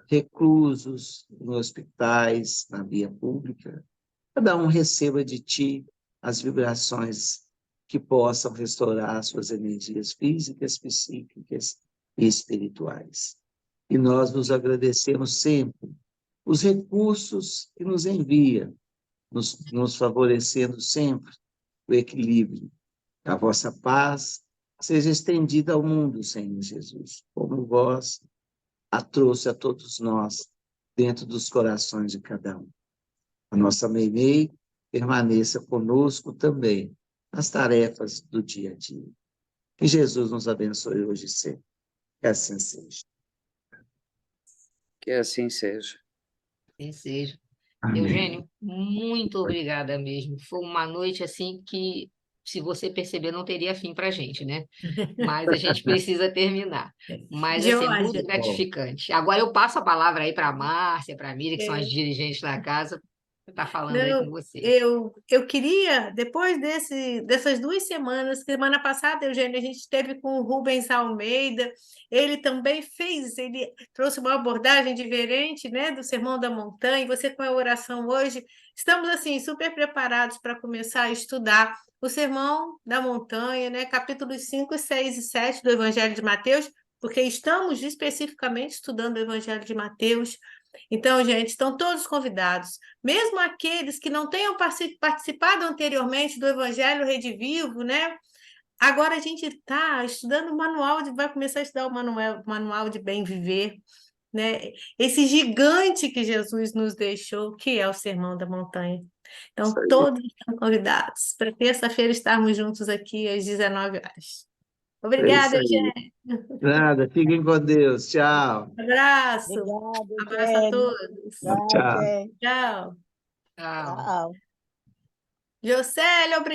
reclusos, em hospitais, na via pública. Cada um receba de Ti as vibrações que possam restaurar suas energias físicas, psíquicas e espirituais. E nós nos agradecemos sempre os recursos que nos envia, nos favorecendo sempre o equilíbrio. A vossa paz seja estendida ao mundo, Senhor Jesus, como vós a trouxe a todos nós, dentro dos corações de cada um. A nossa Meimei permaneça conosco também nas tarefas do dia a dia. Que Jesus nos abençoe hoje e sempre. Que assim seja. Que assim seja. Assim seja. Amém. Eugênio, muito obrigada mesmo. Foi uma noite assim que, se você perceber, não teria fim para a gente, né? Mas a gente precisa terminar. Mas assim, é muito Jorge, gratificante. Agora eu passo a palavra aí para a Márcia, para a Miriam, que são as dirigentes da casa, para estar falando aí com não, vocês. eu queria, depois dessas 2 semanas, semana passada, Eugênio, a gente esteve com o Rubens Almeida, ele trouxe uma abordagem diferente, né, do Sermão da Montanha, e você com a oração hoje, estamos assim, super preparados para começar a estudar o Sermão da Montanha, né, capítulos 5, 6 e 7 do Evangelho de Mateus, porque estamos especificamente estudando o Evangelho de Mateus. Então, gente, estão todos convidados. Mesmo aqueles que não tenham participado anteriormente do Evangelho Rede Vivo, né? Agora a gente está estudando o manual, vai começar a estudar o manual de bem viver, né? Esse gigante que Jesus nos deixou, que é o Sermão da Montanha. Então, todos estão convidados para terça-feira estarmos juntos aqui às 19 horas. Obrigada, gente. Nada, fiquem com Deus. Tchau. Abraço. Obrigada, Abraço a Eugênio. todos. Tchau, Tchau. gente. Tchau. Tchau. Tchau. Jocélio, obrigada.